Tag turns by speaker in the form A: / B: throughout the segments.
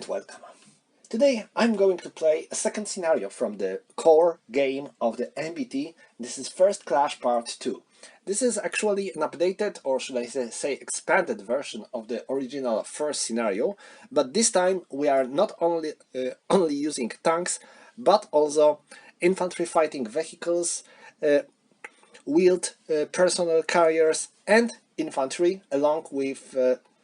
A: welcome. Today I'm going to play a second scenario from the core game of the MBT. This is First Clash Part 2. This is actually an updated, or should I say expanded version of the original first scenario, but this time we are not only using tanks, but also infantry fighting vehicles, wheeled personnel carriers and infantry along with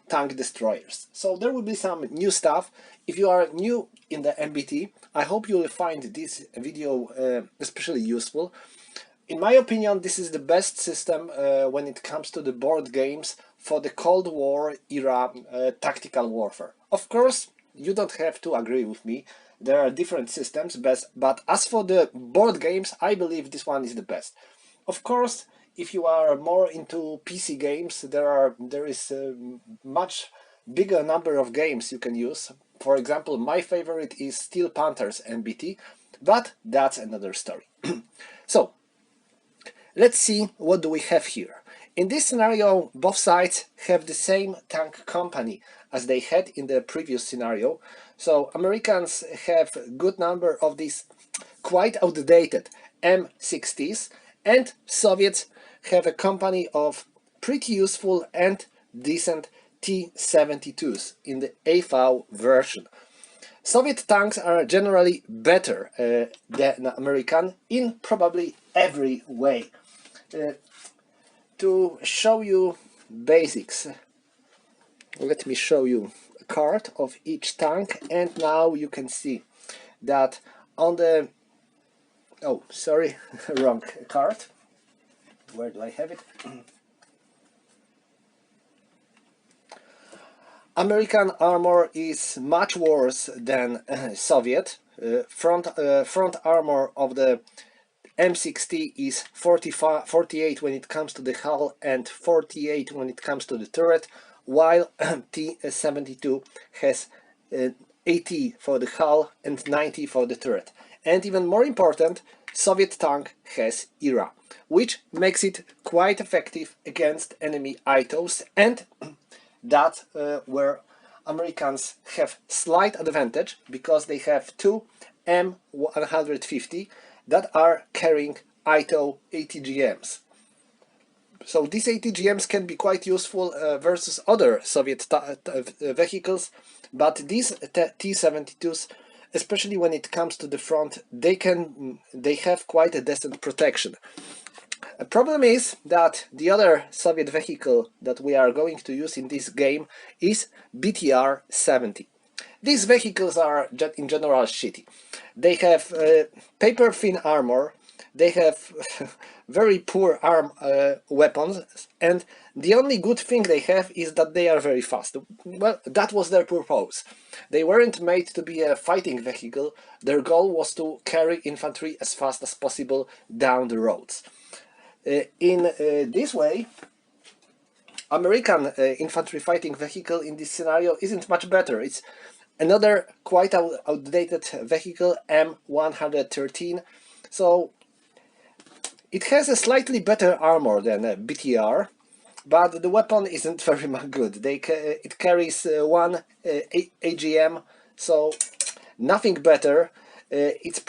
A: tank destroyers. So there will be some new stuff. If you are new in the MBT, I hope you will find this video especially useful. In my opinion, this is the best system when it comes to the board games for the Cold War era tactical warfare. Of course, you don't have to agree with me. There are different systems, but as for the board games, I believe this one is the best. Of course, if you are more into PC games, there is a much bigger number of games you can use. For example, my favorite is Steel Panthers MBT, but that's another story. So, let's see what do we have here. In this scenario, both sides have the same tank company as they had in the previous scenario. So Americans have a good number of these quite outdated M60s, and Soviets have a company of pretty useful and decent T-72s in the AV version. Soviet tanks are generally better than American in probably every way. To show you basics, let me show you a card of each tank, and now you can see that on the wrong card. Where do I have it? American armor is much worse than Soviet. Front armor of the M60 is 48 when it comes to the hull and 48 when it comes to the turret, while T-72 has 80 for the hull and 90 for the turret. And even more important, Soviet tank has ERA, which makes it quite effective against enemy ITOs, and that's where Americans have slight advantage, because they have two M150 that are carrying ITO ATGMs. So these ATGMs can be quite useful versus other Soviet vehicles, but these T-72s, especially when it comes to the front, they have quite a decent protection. A problem is that the other Soviet vehicle that we are going to use in this game is BTR-70. These vehicles are in general shitty. They have paper-thin armor, they have very poor weapons, and the only good thing they have is that they are very fast. Well, that was their purpose. They weren't made to be a fighting vehicle. Their goal was to carry infantry as fast as possible down the roads. In this way, American infantry fighting vehicle in this scenario isn't much better. It's another quite outdated vehicle, M113. So it has a slightly better armor than BTR, but the weapon isn't very much good. It carries one AGM, so nothing better. Its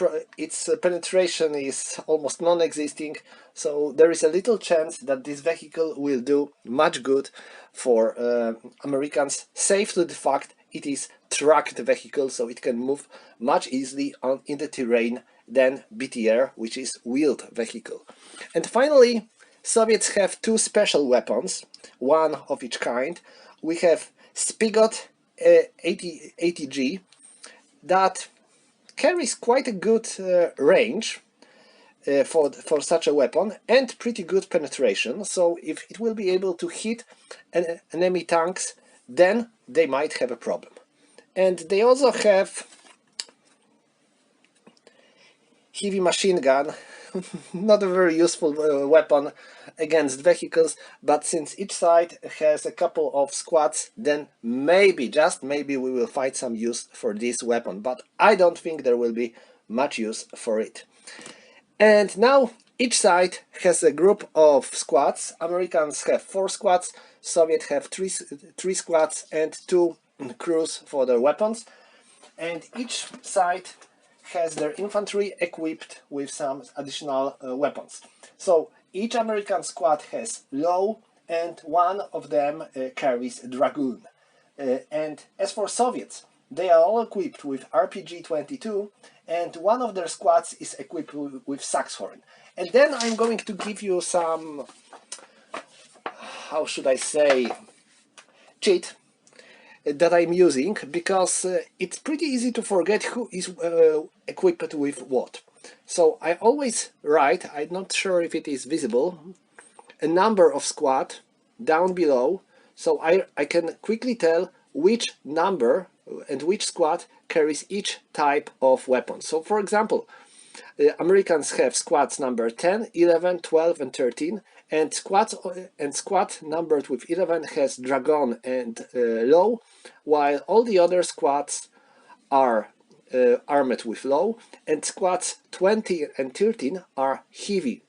A: penetration is almost non-existing, so there is a little chance that this vehicle will do much good for Americans, save to the fact it is tracked vehicle, so it can move much easily in the terrain than BTR, which is wheeled vehicle. And finally, Soviets have two special weapons, one of each kind. We have Spigot ATG that carries quite a good range for such a weapon, and pretty good penetration, so if it will be able to hit enemy tanks, then they might have a problem. And they also have heavy machine gun, not a very useful weapon against vehicles, but since each side has a couple of squads, then maybe, just maybe, we will find some use for this weapon, but I don't think there will be much use for it. And now each side has a group of squads. Americans have 4 squads, Soviets have 3 squads and 2 crews for their weapons. and each side has their infantry equipped with some additional weapons. So each American squad has low, and one of them carries a dragoon. And as for Soviets, they are all equipped with RPG-22, and one of their squads is equipped with Saxhorn. And then I'm going to give you some, how should I say, cheat that I'm using, because it's pretty easy to forget who is equipped with what. So I always write, I'm not sure if it is visible, a number of squad down below, so I can quickly tell which number and which squad carries each type of weapon. So for example, Americans have squads number 10, 11, 12 and 13, and squad numbered with 11 has dragon and low, while all the other squads are armed with low, and squads 20 and 13 are heavy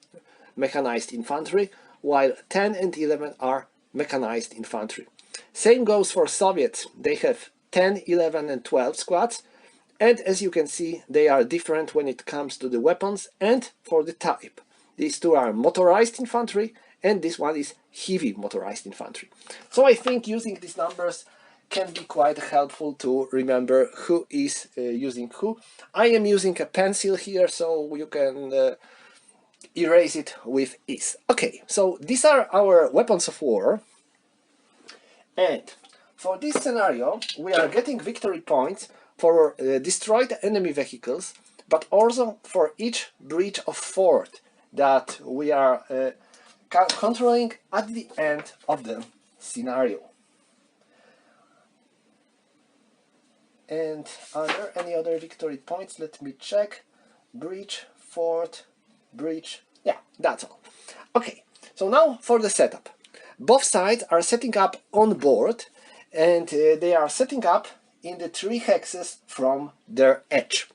A: mechanized infantry, while 10 and 11 are mechanized infantry. Same goes for Soviets. They have 10, 11 and 12 squads, and as you can see, they are different when it comes to the weapons and for the type. These two are motorized infantry, and this one is heavy motorized infantry. So I think using these numbers can be quite helpful to remember who is using who. I am using a pencil here, so you can erase it with ease. Okay, so these are our weapons of war, and for this scenario we are getting victory points for destroyed enemy vehicles, but also for each breach of fort that we are controlling at the end of the scenario. And are there any other victory points? Let me check. Breach, fort, breach. Yeah, that's all. Okay, so now for the setup. Both sides are setting up on board, and they are setting up in the 3 hexes from their edge.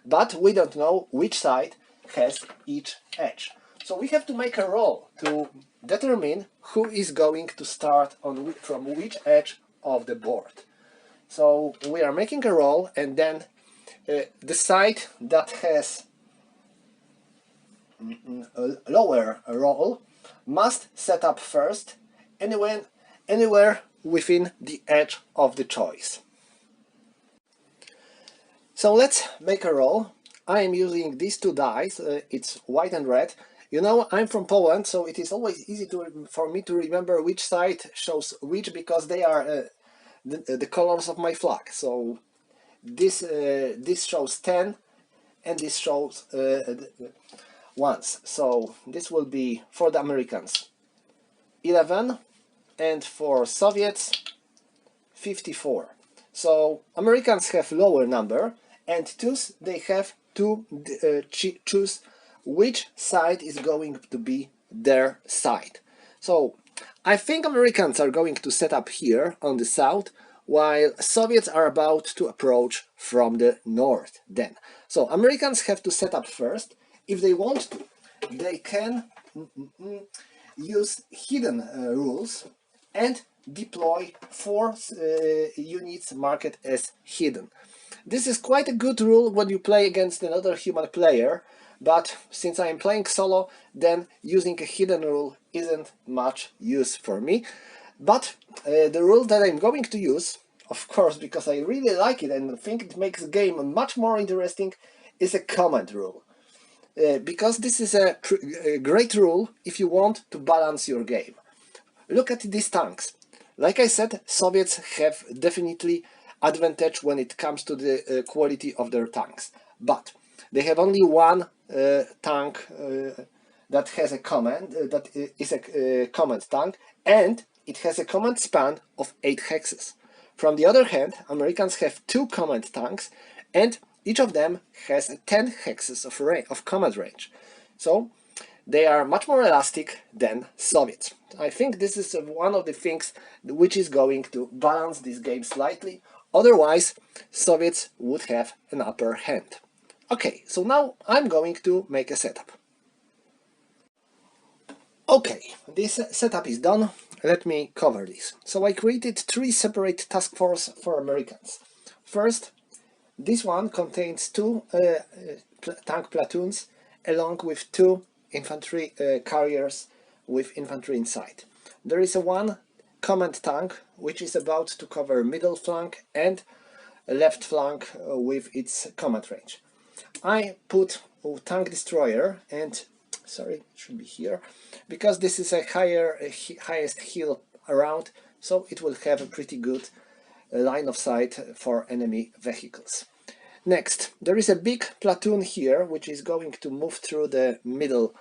A: But we don't know which side has each edge. So we have to make a roll to determine who is going to start from which edge of the board. So we are making a roll, and then the side that has a lower roll must set up first anywhere within the edge of the choice. So let's make a roll. I am using these 2 dice, it's white and red. You know, I'm from Poland, so it is always easy for me to remember which side shows which, because they are the colors of my flag. So this shows 10 and this shows ones. So this will be for the Americans 11, and for Soviets 54. So Americans have lower number, and thus they have to choose which side is going to be their side. So I think Americans are going to set up here on the south, while Soviets are about to approach from the north then. So Americans have to set up first. If they want to, they can use hidden rules and deploy 4 units marked as hidden. This is quite a good rule when you play against another human player, but since I am playing solo, then using a hidden rule isn't much use for me. But the rule that I'm going to use, of course, because I really like it and think it makes the game much more interesting, is a command rule. Because this is a great rule if you want to balance your game. Look at these tanks. Like I said, Soviets have definitely advantage when it comes to the quality of their tanks, but they have only one tank that has a command, that is a command tank, and it has a command span of 8 hexes. From the other hand, Americans have 2 command tanks, and each of them has 10 hexes of command range. So they are much more elastic than Soviets. I think this is one of the things which is going to balance this game slightly. Otherwise, Soviets would have an upper hand. Okay, so now I'm going to make a setup. Okay, this setup is done. Let me cover this. So I created 3 separate task forces for Americans. First, This one contains two tank platoons along with two infantry carriers with infantry inside. There is a one command tank which is about to cover middle flank and left flank with its command range. I put a tank destroyer, and sorry, it should be here, because this is a highest hill around, so it will have a pretty good line of sight for enemy vehicles. Next, there is a big platoon here which is going to move through the middle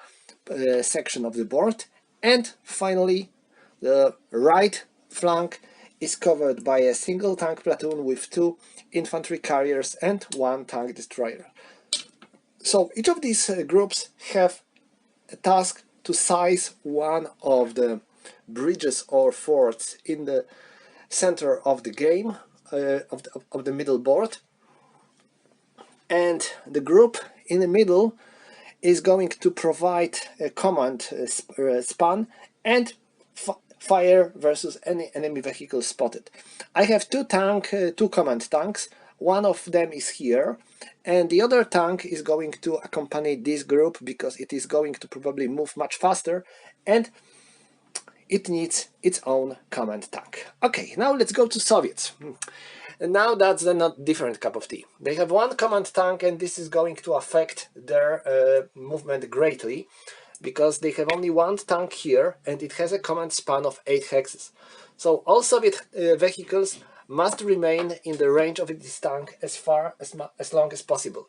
A: section of the board, and finally the right flank is covered by a single tank platoon with two infantry carriers and one tank destroyer. So each of these groups have a task to size one of the bridges or forts in the center of the game, of the middle board, and the group in the middle is going to provide a command span and fire versus any enemy vehicle spotted. I have two command tanks. One of them is here, and the other tank is going to accompany this group because it is going to probably move much faster and it needs its own command tank. Okay, now let's go to Soviets. And now that's a not different cup of tea. They have one command tank, and this is going to affect their movement greatly because they have only one tank here and it has a command span of 8 hexes. So all Soviet vehicles must remain in the range of this tank as long as possible.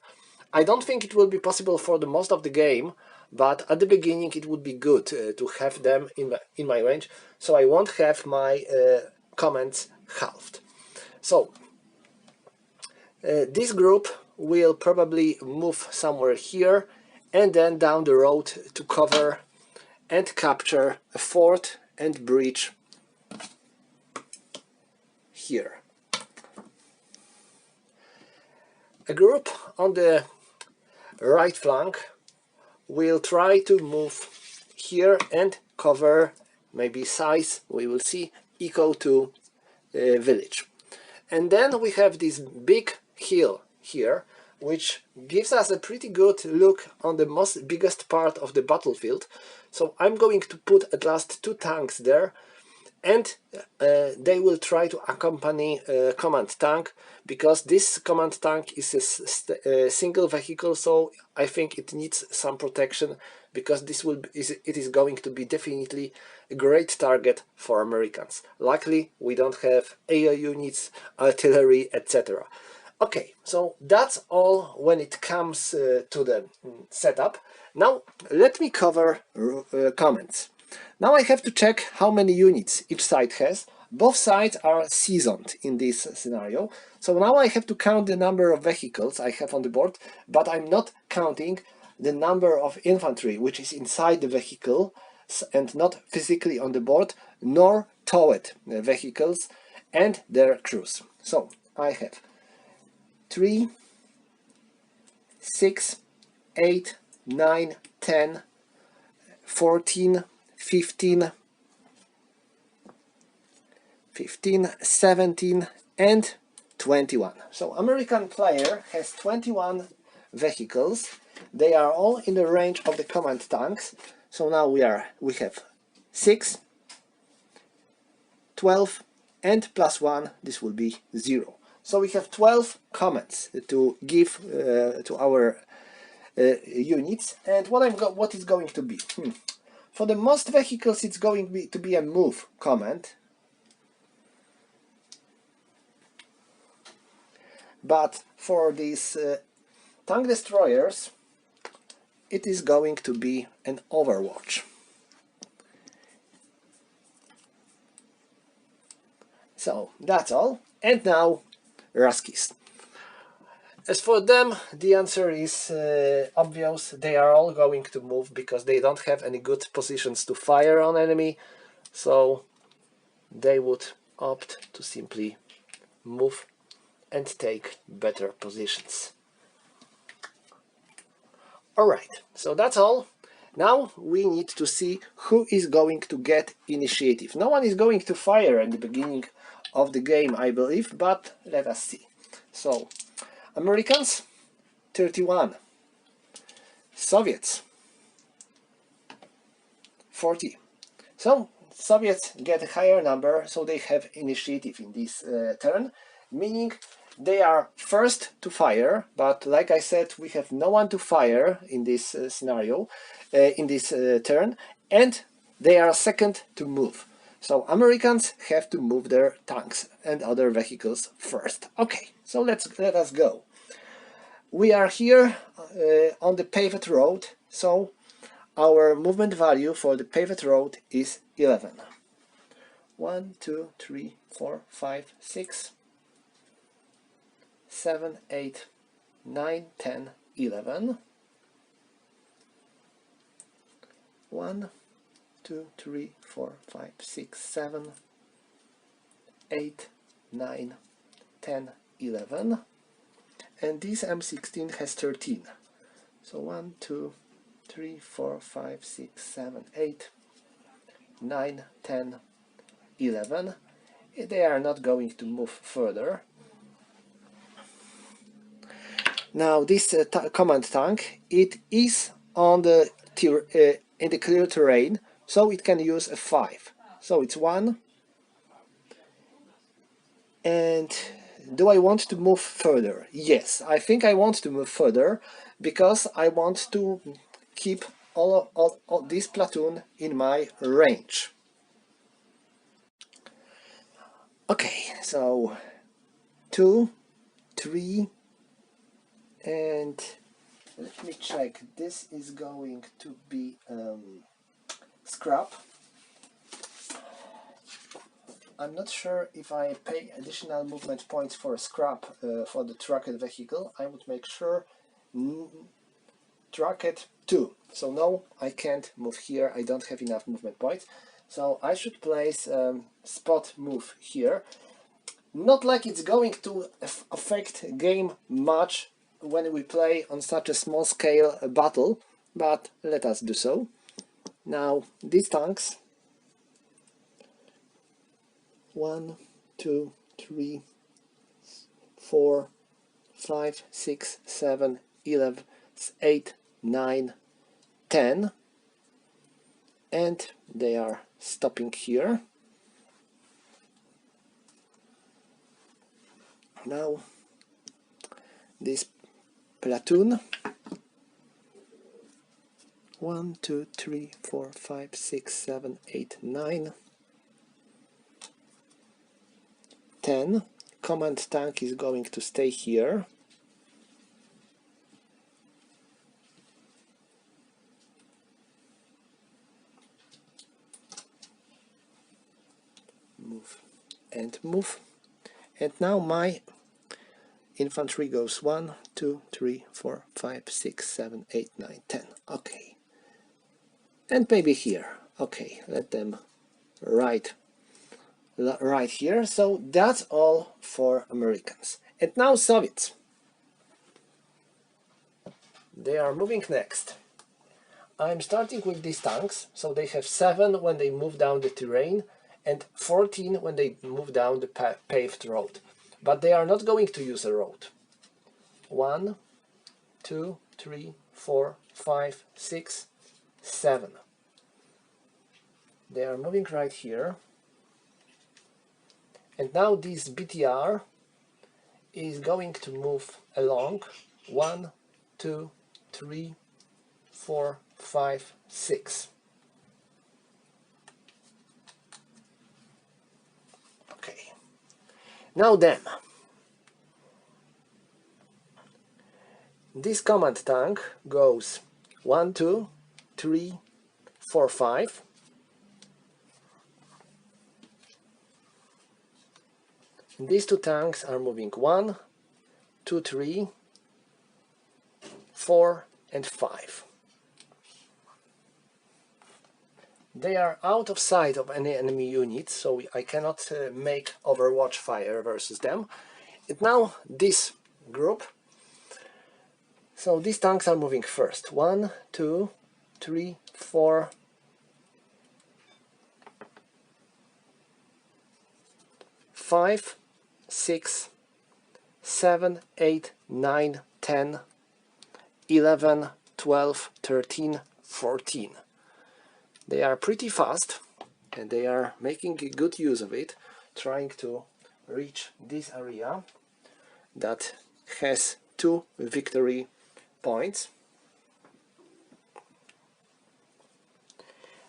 A: I don't think it will be possible for the most of the game, but at the beginning it would be good to have them in my range, so I won't have my commands halved. So this group will probably move somewhere here and then down the road to cover and capture a fort and bridge here. A group on the right flank will try to move here and cover, maybe size, we will see, equal to village. And then we have this big hill here, which gives us a pretty good look on the biggest part of the battlefield. So I'm going to put at last two tanks there, and they will try to accompany a command tank, because this command tank is a single vehicle, so I think it needs some protection, because it is going to be definitely a great target for Americans. Luckily we don't have air units, artillery, etc. Okay, so that's all when it comes to the setup. Now let me cover comments. Now I have to check how many units each side has. Both sides are seasoned in this scenario, so now I have to count the number of vehicles I have on the board, but I'm not counting the number of infantry which is inside the vehicle and not physically on the board, nor towed vehicles and their crews. So I have 3, 6, 8, 9, 10, 14, 15, 17 and 21. So American player has 21 vehicles. They are all in the range of the command tanks. So now we have 6, 12 and plus 1, this will be 0. So we have 12 commands to give to our units. And what is going to be? For the most vehicles it's going to be a move command. But for these tank destroyers it is going to be an overwatch. So that's all. And now Ruskies. As for them, the answer is obvious. They are all going to move because they don't have any good positions to fire on enemy, so they would opt to simply move and take better positions. Alright, so that's all. Now we need to see who is going to get initiative. No one is going to fire at the beginning of the game, I believe, but let us see. So Americans 31, Soviets 40. So Soviets get a higher number, so they have initiative in this turn, meaning they are first to fire, but like I said, we have no one to fire in this scenario, in this turn, and they are second to move. So Americans have to move their tanks and other vehicles first. Okay, so let us go. We are here on the paved road, so our movement value for the paved road is 11. 1, 2, 3, 4, 5, 6, 7, 8, 9, 10, 11. 1, 2, 3, 4, 5, 6, 7, 8, 9, 10, 11. And this M16 has 13. So 1, 2, 3, 4, 5, 6, 7, 8, 9, 10, 11. They are not going to move further. Now this command tank, it is on the in the clear terrain, so it can use a 5. So it's 1. And do I want to move further? Yes, I think I want to move further because I want to keep all this platoon in my range. Okay, so 2, 3, and let me check. This is going to be scrap. I'm not sure if I pay additional movement points for scrap for the tracked vehicle. I would make sure tracked 2. So no, I can't move here. I don't have enough movement points. So I should place spot move here. Not like it's going to affect game much when we play on such a small scale battle, but let us do so. Now these tanks, 1, 2, 3, 4, 5, 6, 7, 11, 8, 9, 10, and they are stopping here. Now this platoon, 1, 2, 3, 4, 5, 6, 7, 8, 9, 10. Command tank is going to stay here. Move and move. And now my infantry goes 1, 2, 3, 4, 5, 6, 7, 8, 9, 10. Okay. And maybe here. Okay, let them ride right here. So that's all for Americans. And now Soviets. They are moving next. I'm starting with these tanks, so they have 7 when they move down the terrain and 14 when they move down the paved road. But they are not going to use a road. 1, 2, 3, 4, 5, 6, 7. They are moving right here. And now this BTR is going to move along 1, 2, 3, 4, 5, 6. Okay. Now then, this command tank goes 1, 2, 3, 4, 5. These two tanks are moving 1, 2, 3, 4, and 5. They are out of sight of any enemy units, so I cannot make overwatch fire versus them. And now this group. So these tanks are moving first. 1, 2, 3, 4, 5, 6, 7, 8, 9, 10, 11, 12, 13, 14. They are pretty fast and they are making a good use of it, trying to reach this area that has 2 victory points.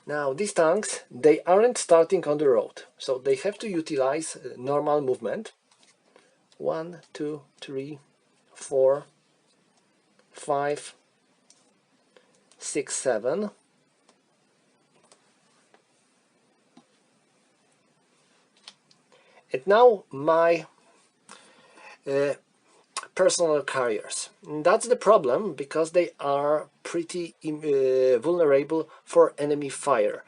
A: Now these tanks, they aren't starting on the road, so they have to utilize normal movement. 1, 2, 3, 4, 5, 6, 7. And now my personal carriers. That's the problem, because they are pretty vulnerable for enemy fire.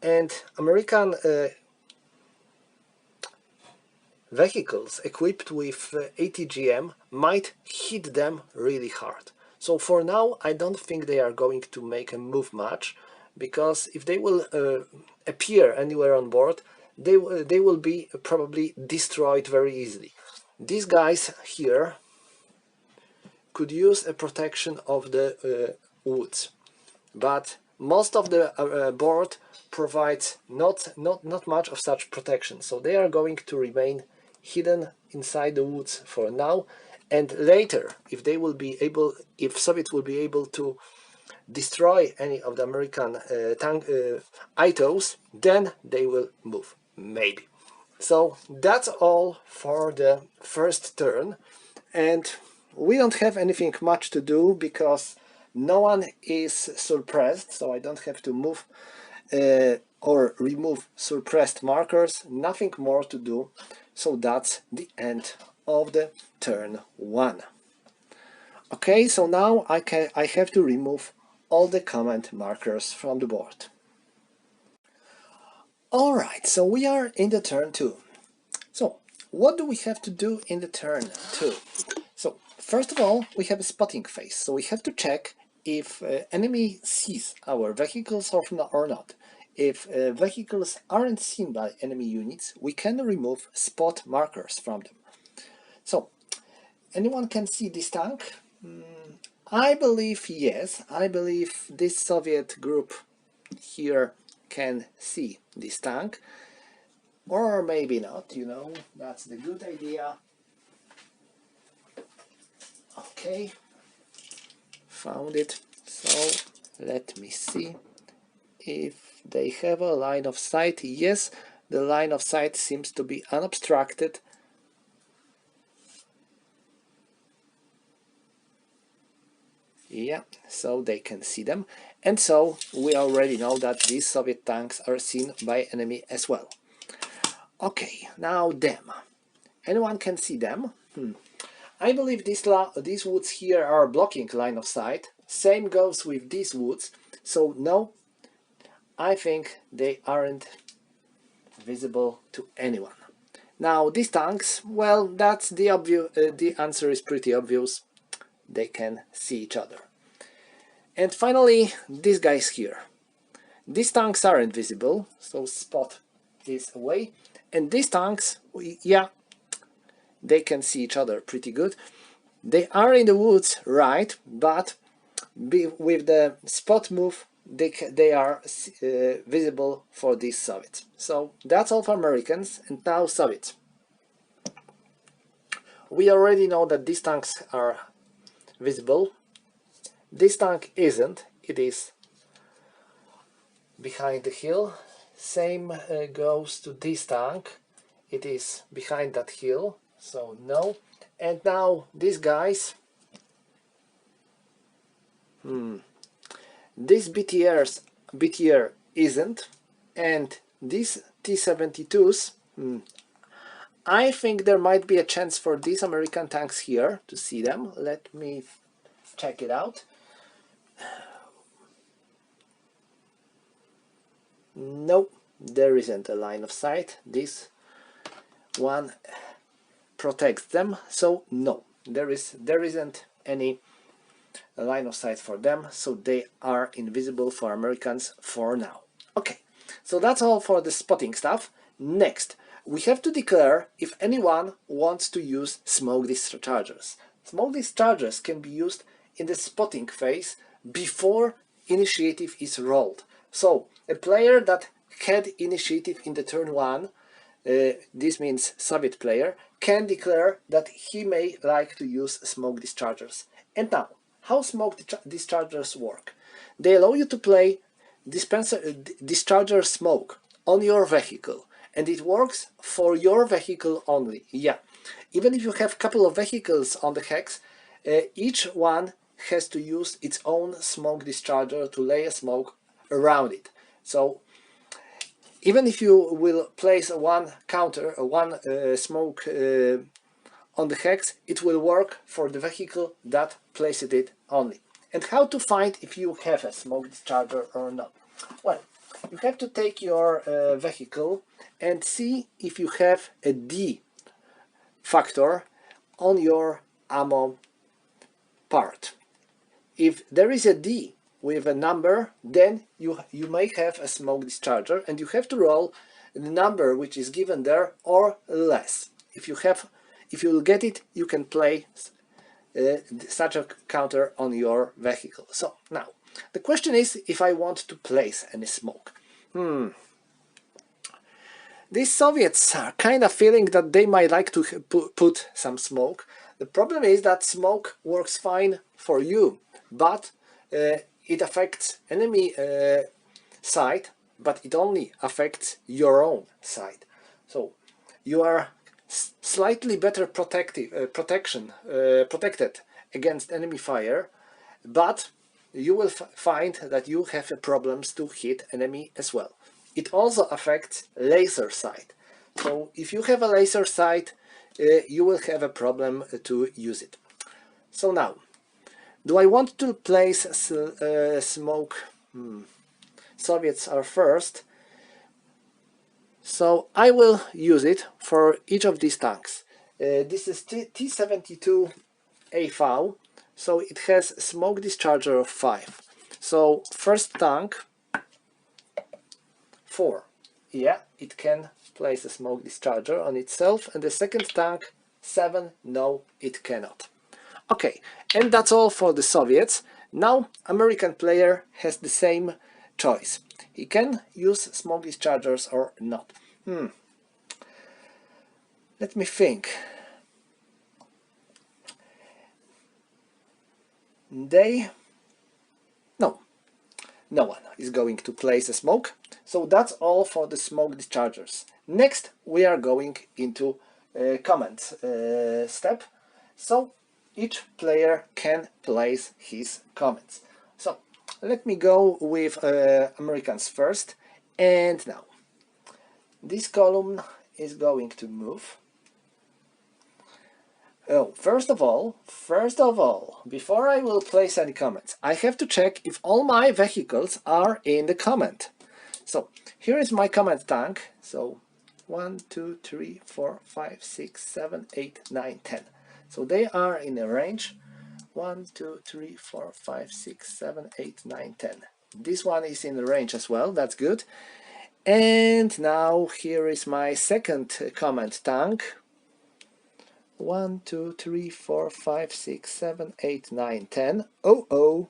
A: And American vehicles equipped with ATGM might hit them really hard. So for now I don't think they are going to make a move much, because if they will appear anywhere on board, they will be probably destroyed very easily. These guys here could use a protection of the woods, but most of the board provides not much of such protection, so they are going to remain hidden inside the woods for now, and later, if they will be able, if Soviets will be able to destroy any of the American tank ITOs, then they will move, maybe. So that's all for the first turn, and we don't have anything much to do because no one is suppressed, so I don't have to move or remove suppressed markers, nothing more to do. So that's the end of the turn 1. Okay, so now I have to remove all the command markers from the board. Alright, so we are in the turn 2. So what do we have to do in the turn 2? So first of all, we have a spotting phase, so we have to check if enemy sees our vehicles or not. If vehicles aren't seen by enemy units, we can remove spot markers from them. So anyone can see this tank? I believe yes. I believe this Soviet group here can see this tank, or maybe not, you know, that's the good idea. Okay, found it. So let me see if they have a line of sight. Yes, the line of sight seems to be unobstructed. Yeah, so they can see them, and so we already know that these Soviet tanks are seen by enemy as well. Okay, now them. Anyone can see them? I believe these woods here are blocking line of sight. Same goes with these woods, so no, I think they aren't visible to anyone. Now these tanks, well, that's the obvious. The answer is pretty obvious. They can see each other. And finally, these guys here. These tanks aren't visible, so spot is away. And these tanks, yeah, they can see each other pretty good. They are in the woods, right, but with the spot move, they are visible for these Soviets. So that's all for Americans, and now Soviets. We already know that these tanks are visible. This tank isn't, it is behind the hill. Same goes to this tank, it is behind that hill, so no. And now these guys, this BTR isn't, and these T-72s, I think there might be a chance for these American tanks here to see them. Let me check it out. Nope, there isn't a line of sight. This one protects them, so no, there isn't any line of sight for them, so they are invisible for Americans for now. Okay, so that's all for the spotting stuff. Next, we have to declare if anyone wants to use smoke dischargers. Smoke dischargers can be used in the spotting phase before initiative is rolled. So a player that had initiative in the turn 1, this means Soviet player, can declare that he may like to use smoke dischargers. And now, how smoke dischargers work? They allow you to play discharger smoke on your vehicle, and it works for your vehicle only. Yeah, even if you have a couple of vehicles on the hex, each one has to use its own smoke discharger to lay a smoke around it. So even if you will place one counter, one smoke on the hex, it will work for the vehicle that places it only. And how to find if you have a smoke discharger or not? Well, you have to take your vehicle and see if you have a D factor on your ammo part. If there is a D with a number, then you may have a smoke discharger, and you have to roll the number which is given there or less. If you will get it, you can play such a counter on your vehicle. So now the question is if I want to place any smoke. These Soviets are kind of feeling that they might like to put some smoke. The problem is that smoke works fine for you, but it affects enemy side, but it only affects your own side. So you are slightly better protected against enemy fire, but you will find that you have problems to hit enemy as well. It also affects laser sight. So if you have a laser sight, you will have a problem to use it. So now, do I want to place smoke? Soviets are first. So I will use it for each of these tanks. This is T-72 AV, so it has smoke discharger of 5. So first tank, 4. Yeah, it can place a smoke discharger on itself, and the second tank, 7. No, it cannot. Okay, and that's all for the Soviets. Now American player has the same choice. He can use smoke dischargers or not. Let me think. No one is going to place a smoke. So that's all for the smoke dischargers. Next we are going into comment step. So each player can place his comments. So let me go with Americans first. And now this column is going to move. Oh, first of all, before I will place any comments, I have to check if all my vehicles are in the comment. So here is my comment tank. So 1, 2, 3, 4, 5, 6, 7, 8, 9, 10. So they are in a range 1, 2, 3, 4, 5, 6, 7, 8, 9, 10. This one is in the range as well, that's good. And now here is my second comment tank. 1, 2, 3, 4, 5, 6, 7, 8, 9, 10. Oh.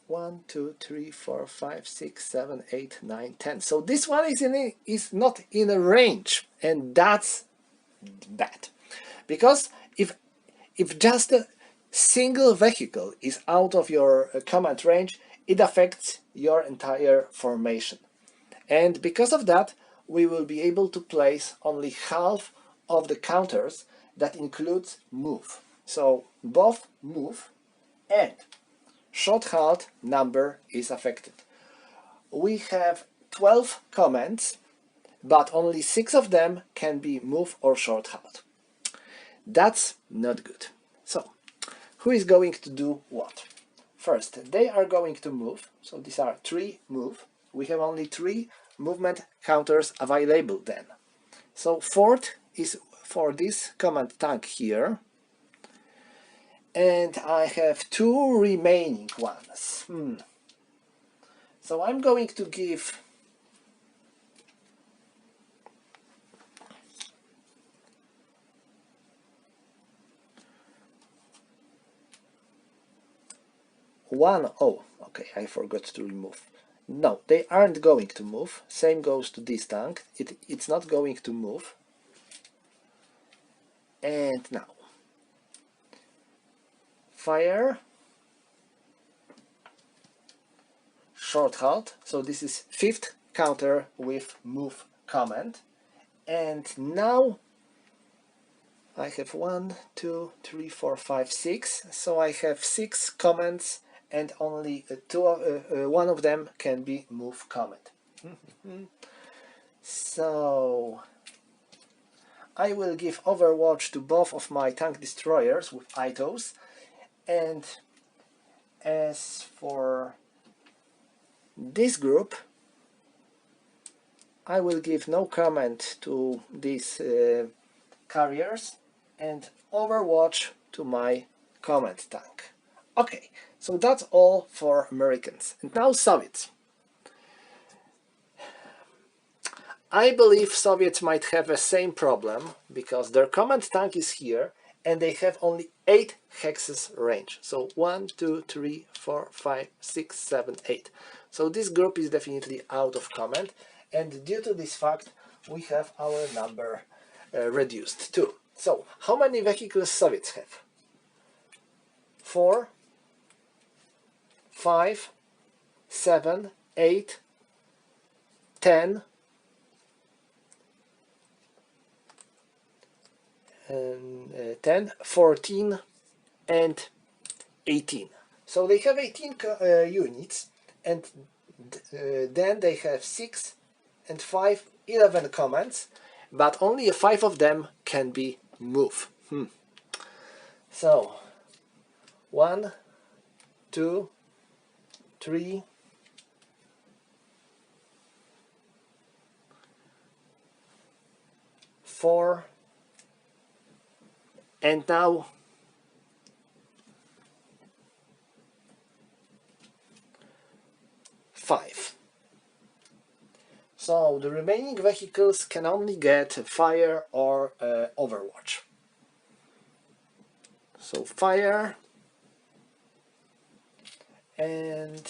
A: 1, 2, 3, 4, 5, 6, 7, 8, 9, 10. So this one is not in a range, and that's bad. Because if just a single vehicle is out of your command range, it affects your entire formation. And because of that, we will be able to place only half of the counters that includes move. So both move and short halt number is affected. We have 12 commands, but only 6 of them can be move or short halt. That's not good. So who is going to do what? First, they are going to move. So these are 3 move. We have only 3 movement counters available then. So fourth is for this command tank here. And I have 2 remaining ones. So I'm going to give one, oh, okay, I forgot to remove. No, they aren't going to move. Same goes to this tank. It's not going to move. And now, fire, short halt. So this is fifth counter with move command. And now I have 1, 2, 3, 4, 5, 6. So I have 6 commands, and only one of them can be move command. So I will give Overwatch to both of my tank destroyers with ITOs, and as for this group, I will give no comment to these carriers and Overwatch to my command tank. Okay, so that's all for Americans. And now Soviets. I believe Soviets might have the same problem because their command tank is here and they have only 8 hexes range. So 1, 2, 3, 4, 5, 6, 7, 8. So this group is definitely out of command, and due to this fact we have our number reduced too. So how many vehicles Soviets have? 4, 5, 7, 8, 10, 10, 14 and 18. So they have 18 units, and then they have 6 and 5, 11 commands, but only 5 of them can be move. So 1, 2, 3, 4, and now 5. So the remaining vehicles can only get fire or Overwatch. So fire, and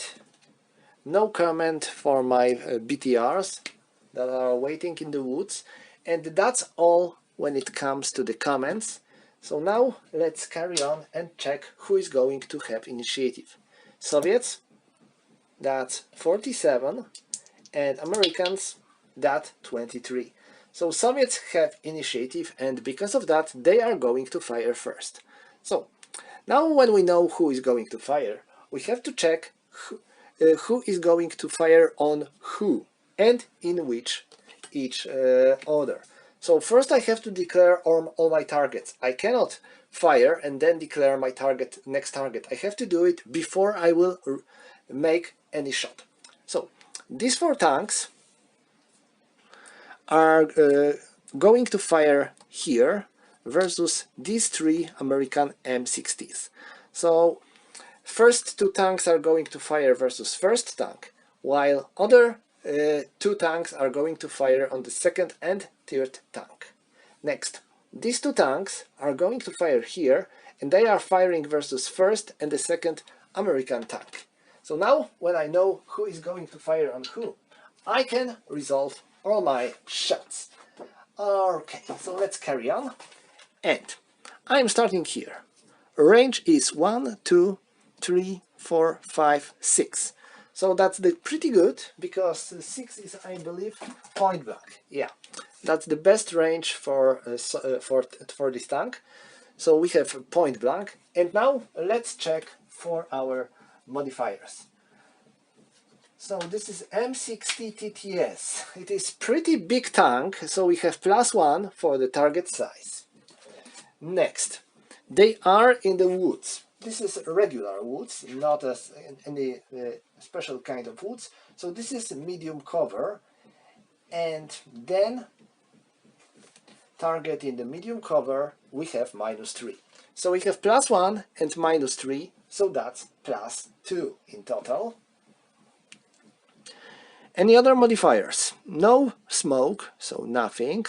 A: no comment for my BTRs that are waiting in the woods. And that's all when it comes to the comments. So now let's carry on and check who is going to have initiative. Soviets, that's 47, and Americans, that's 23. So Soviets have initiative, and because of that they are going to fire first. So now when we know who is going to fire, we have to check who is going to fire on who and in which each order. So first I have to declare all my targets. I cannot fire and then declare my next target. I have to do it before I will make any shot. So these 4 tanks are going to fire here versus these 3 American M60s. So first 2 tanks are going to fire versus first tank, while other 2 tanks are going to fire on the second and third tank. Next, these 2 tanks are going to fire here, and they are firing versus first and the second American tank. So now, when I know who is going to fire on who, I can resolve all my shots. Okay, so let's carry on. And I'm starting here. Range is 1, 2, 3, 4, 5, 6. So that's pretty good, because 6 is, I believe, point blank. Yeah, that's the best range for this tank. So we have point blank, and now let's check for our modifiers. So this is M60 TTS. It is pretty big tank, so we have +1 for the target size. Next, they are in the woods. This is regular woods, not any special kind of woods. So this is medium cover, and then target in the medium cover we have -3. So we have +1 and -3, so that's +2 in total. Any other modifiers? No smoke, so nothing.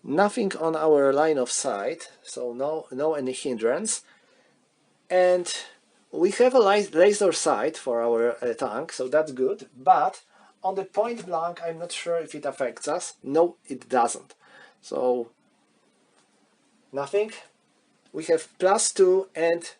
A: Nothing on our line of sight, so no any hindrance. And we have a laser sight for our tank, so that's good, but on the point blank I'm not sure if it affects us. No, it doesn't. So nothing. We have +2 and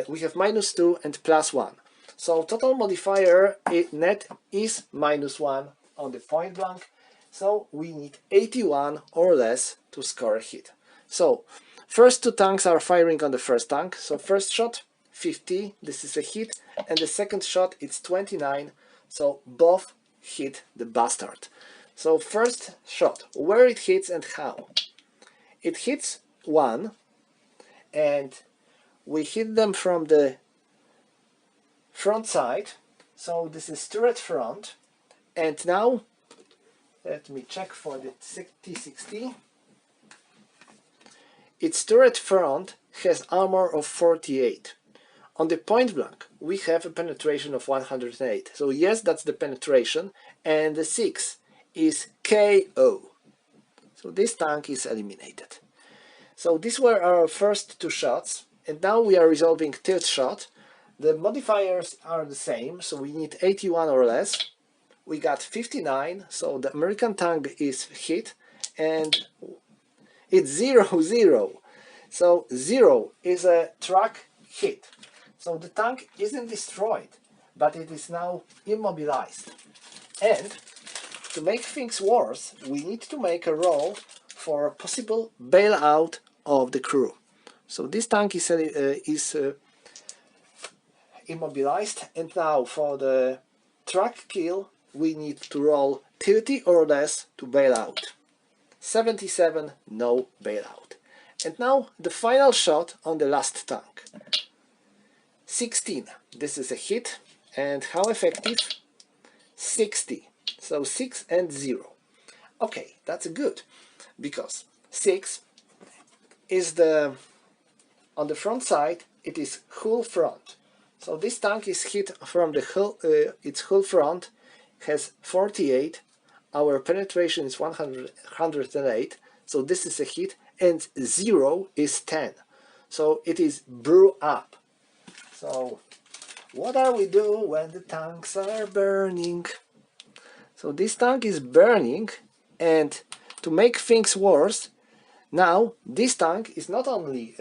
A: we have -2 and +1. So total modifier net is -1 on the point blank. So we need 81 or less to score a hit. So first two tanks are firing on the first tank. So first shot 50, this is a hit, and the second shot it's 29. So both hit the bastard. So first shot, where it hits and how. It hits one, and we hit them from the front side, so this is turret front. And now let me check for the T60. Its turret front has armor of 48. On the point blank we have a penetration of 108, so yes, that's the penetration, and the 6 is KO. So this tank is eliminated. So these were our first two shots, and now we are resolving third shot. The modifiers are the same, so we need 81 or less. We got 59, so the American tank is hit, and it's 0-0. So 0 is a track hit. So the tank isn't destroyed, but it is now immobilized. And to make things worse, we need to make a roll for a possible bailout of the crew. So this tank is immobilized, and now for the track kill we need to roll 30 or less to bail out. 77, no bailout. And now the final shot on the last tank. 16, this is a hit, and how effective? 60, so 6 and 0. Okay, that's good, because 6 is on the front side, it is hull front. So this tank is hit from the hull, its hull front has 48, our penetration is 108, so this is a hit, and 0 is 10. So it is brew up. So what are we do when the tanks are burning? So this tank is burning, and to make things worse, now this tank is not only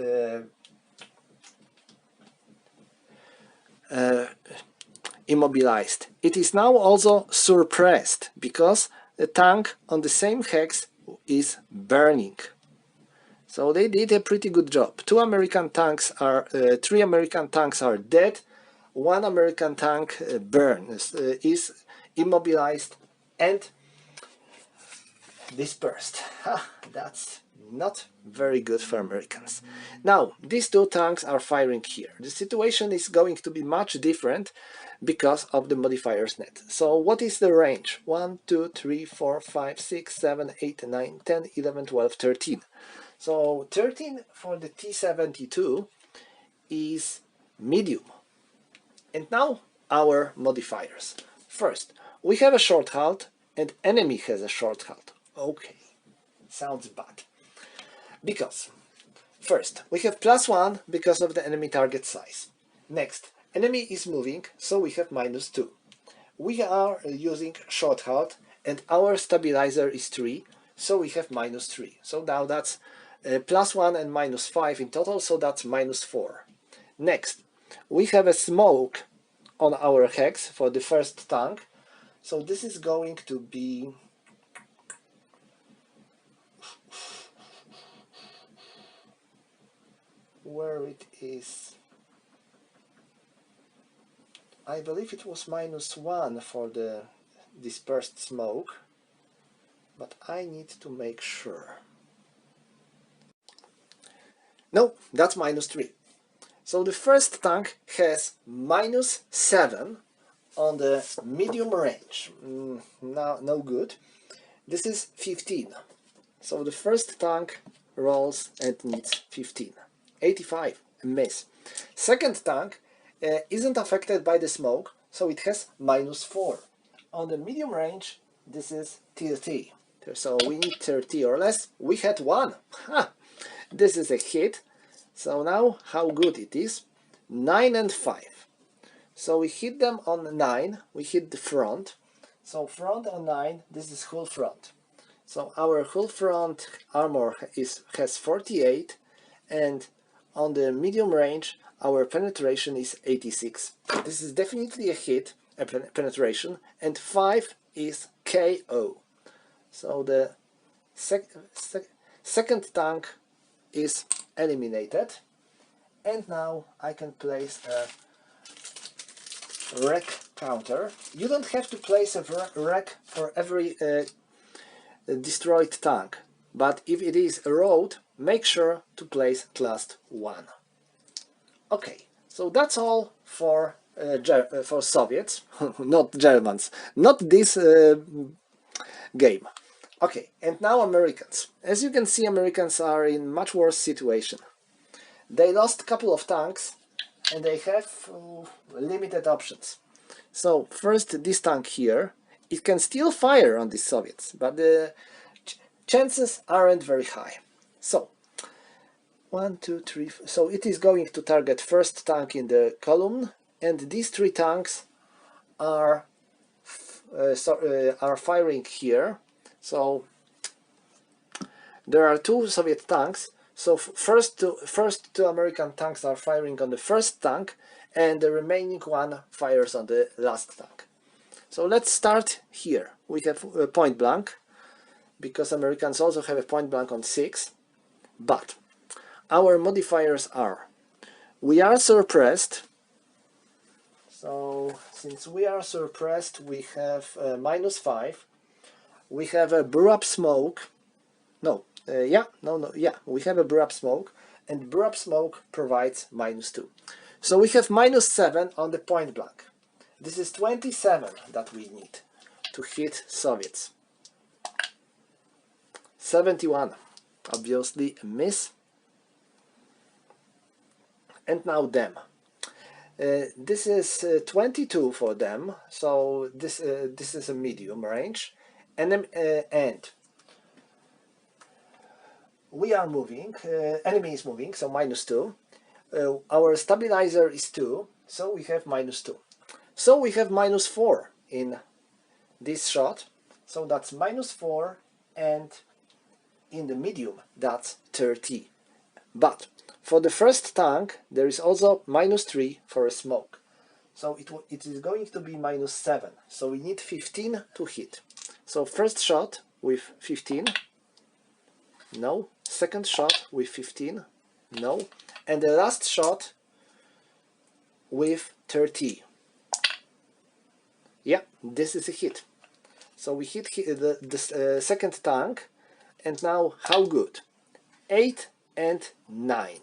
A: immobilized, it is now also suppressed, because the tank on the same hex is burning. So they did a pretty good job. 3 American tanks are dead. 1 American tank is immobilized and dispersed. That's not very good for Americans. Now, these two tanks are firing here. The situation is going to be much different because of the modifiers net. So what is the range? 1, 2, 3, 4, 5, 6, 7, 8, 9, 10, 11, 12, 13. So 13 for the T72 is medium. And now our modifiers. First, we have a short halt and enemy has a short halt. Okay, sounds bad. Because, first, we have +1 because of the enemy target size. Next, enemy is moving, so we have -2. We are using short halt and our stabilizer is 3, so we have -3. So now that's +1 and -5 in total, so that's -4. Next, we have a smoke on our hex for the first tank, so this is going to be where it is. I believe it was -1 for the dispersed smoke, but I need to make sure. No, that's -3. So the first tank has -7 on the medium range. No good. This is 15. So the first tank rolls and needs 15. 85, a miss. Second tank isn't affected by the smoke, so it has -4. On the medium range, this is 30. So we need 30 or less. We had 1. This is a hit. So now how good it is? 9 and 5. So we hit them on 9, we hit the front. So front on 9, this is whole front. So our whole front armor has 48, and on the medium range our penetration is 86. This is definitely a hit, a penetration, and 5 is KO. So the second tank is eliminated, and now I can place a wreck counter. You don't have to place a wreck for every destroyed tank, but if it is a road, make sure to place at last one. Okay, so that's all for Soviets, not Germans, not this game. Okay, and now Americans. As you can see, Americans are in much worse situation. They lost a couple of tanks and they have limited options. So first, this tank here, it can still fire on the Soviets, but the chances aren't very high. So 1, 2, 3, so it is going to target first tank in the column, and these 3 tanks are firing here. So there are 2 Soviet tanks. So first two American tanks are firing on the first tank, and the remaining one fires on the last tank. So let's start here. We have point blank, because Americans also have a point blank on 6, but our modifiers are: we are suppressed. So since we are suppressed, we have -5. We have a brew up smoke. We have a brew up smoke, and brew up smoke provides -2. So we have -7 on the point blank. This is 27 that we need to hit Soviets. 71, obviously a miss. And now them. This is 22 for them, so this is a medium range, and we are moving. Enemy is moving, so -2. Our stabilizer is 2, so we have -2. So we have -4 in this shot, so that's -4, and in the medium that's 30. But for the first tank there is also -3 for a smoke, so it is going to be -7, so we need 15 to hit. So first shot with 15, no. Second shot with 15, no. And the last shot with 30. Yeah, this is a hit. So we hit the second tank, and now how good? 8 and 9.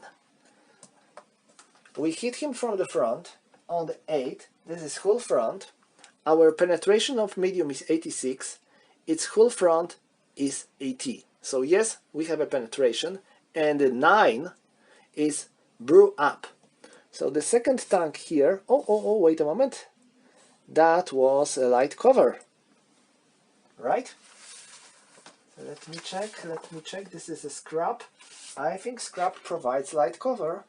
A: We hit him from the front on the 8. This is whole front. Our penetration of medium is 86. Its whole front is 80. So yes, we have a penetration, and the 9 is brew up. So the second tank here, wait a moment, that was a light cover, right? Let me check, this is a scrap. I think scrap provides light cover.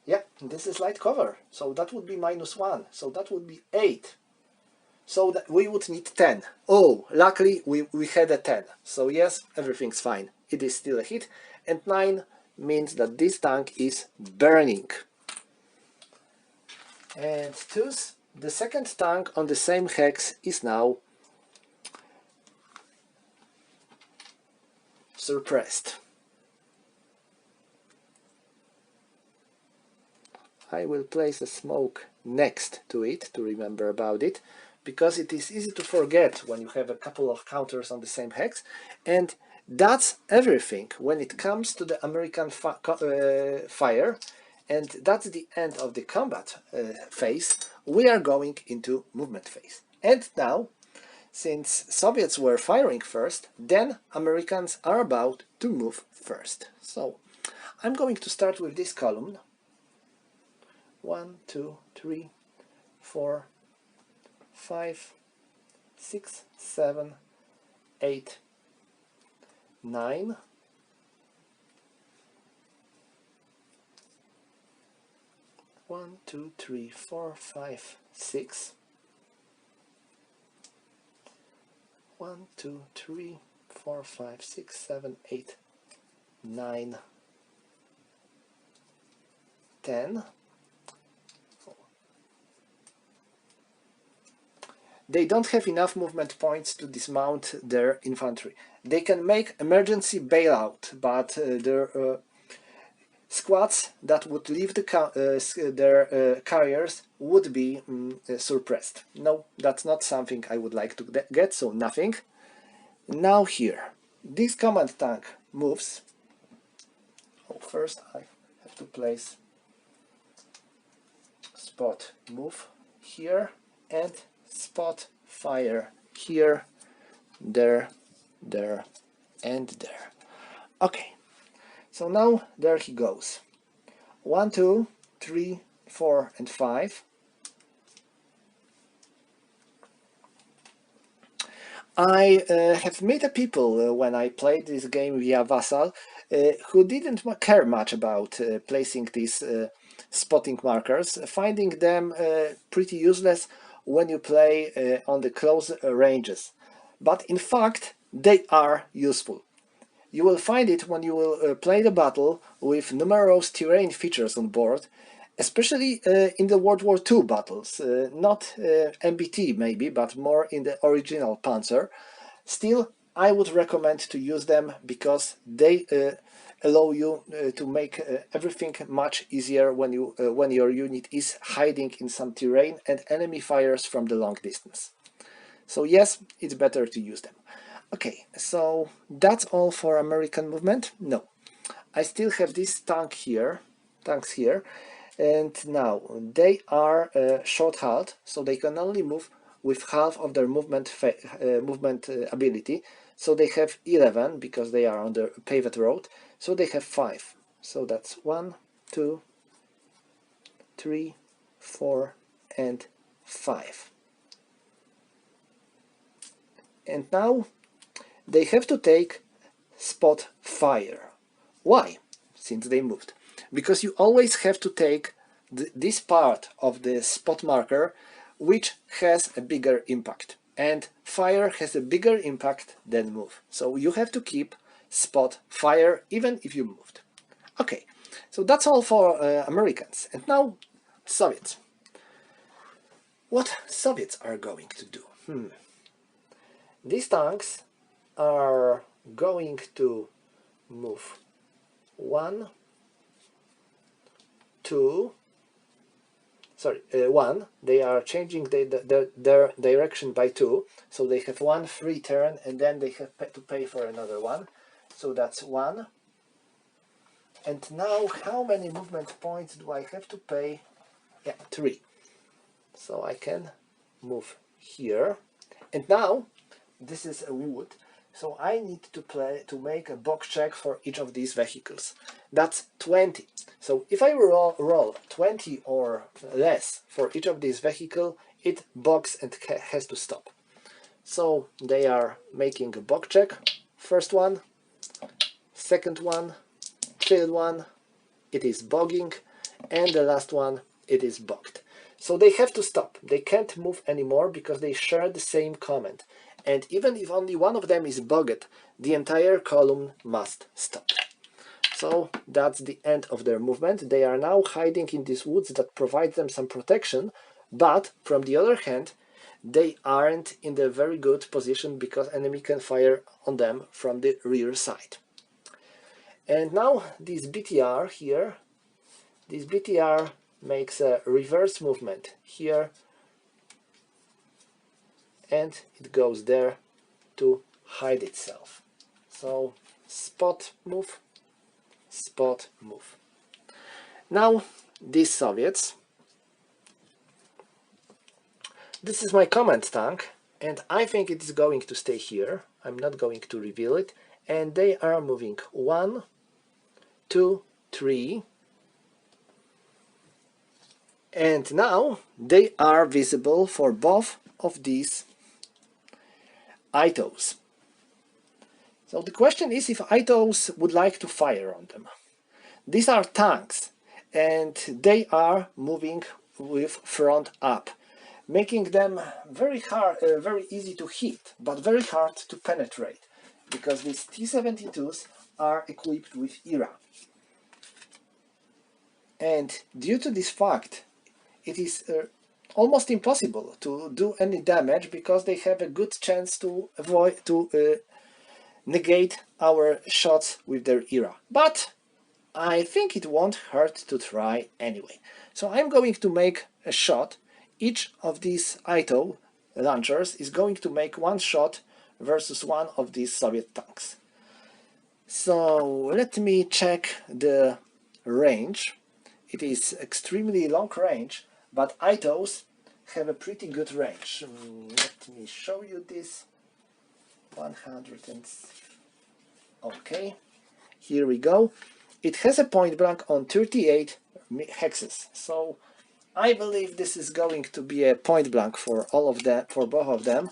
A: Yeah, this is light cover, so that would be -1, so that would be 8. So that we would need 10. Oh, luckily we had a 10. So yes, everything's fine. It is still a hit. And 9 means that this tank is burning. And the second tank on the same hex is now suppressed. I will place a smoke next to it to remember about it, because it is easy to forget when you have a couple of counters on the same hex. And that's everything when it comes to the American fire, and that's the end of the combat phase. We are going into movement phase. And now, since Soviets were firing first, then Americans are about to move first. So I'm going to start with this column. 1, 2, 3, 4, 5, 6, 7, 8, 9, 1, 2, 3, 4, 5, 6. 1, 2, 3, 4, 5, 6, 7, 8, 9, 10. They don't have enough movement points to dismount their infantry. They can make emergency bailout, but their squads that would leave their carriers would be suppressed. No, that's not something I would like to get, so nothing. Now here, this command tank moves. Oh, first I have to place spot move here and spot fire here, there, there, and there. Okay, so now there he goes. 1, 2, 3, 4, and 5. I have met people when I played this game via Vassal who didn't care much about placing these spotting markers, finding them pretty useless when you play on the close ranges. But in fact, they are useful. You will find it when you will play the battle with numerous terrain features on board, especially in the World War II battles, not MBT maybe, but more in the original Panzer. Still, I would recommend to use them because they allow you to make everything much easier when your unit is hiding in some terrain and enemy fires from the long distance. So yes, it's better to use them. Okay, so that's all for American movement? No. I still have this tanks here, and now they are short halt, so they can only move with half of their movement ability. So they have 11 because they are on the paved road, so they have 5. So that's 1, 2, 3, 4, and 5. And now they have to take spot fire. Why? Since they moved. Because you always have to take this part of the spot marker which has a bigger impact. And fire has a bigger impact than move. So you have to keep spot fire even if you moved. Okay, so that's all for Americans. And now Soviets. What Soviets are going to do? These tanks are going to move 1, 2, sorry, 1. They are changing their direction by 2, so they have 1 free turn and then they have to pay for another one. So that's 1. And now how many movement points do I have to pay? Yeah, 3. So I can move here. And now this is a wood, so I need to make a box check for each of these vehicles. That's 20. So if I roll 20 or less for each of these vehicles, it box and has to stop. So they are making a box check. First one, second one, third one, it is bogging, and the last one, it is bogged. So they have to stop. They can't move anymore because they share the same command. And even if only one of them is bogged, the entire column must stop. So that's the end of their movement. They are now hiding in these woods that provide them some protection, but from the other hand, they aren't in a very good position because enemy can fire on them from the rear side. And now this BTR here, this BTR makes a reverse movement here, and it goes there to hide itself. So spot move, spot move. Now these Soviets, this is my command tank, and I think it is going to stay here. I'm not going to reveal it. And they are moving 1, 2, 3. And now they are visible for both of these ITOs. So the question is if ITOs would like to fire on them. These are tanks, and they are moving with front up, making them very hard, very easy to hit, but very hard to penetrate, because these T-72s are equipped with ERA. And due to this fact, it is almost impossible to do any damage, because they have a good chance to avoid, to negate our shots with their ERA. But I think it won't hurt to try anyway. So I'm going to make a shot. Each of these ITO launchers is going to make one shot versus one of these Soviet tanks. So let me check the range. It is extremely long range, but ITOs have a pretty good range. Let me show you this. 100 and... okay, here we go. It has a point blank on 38 hexes, so I believe this is going to be a point blank for all of them, for both of them.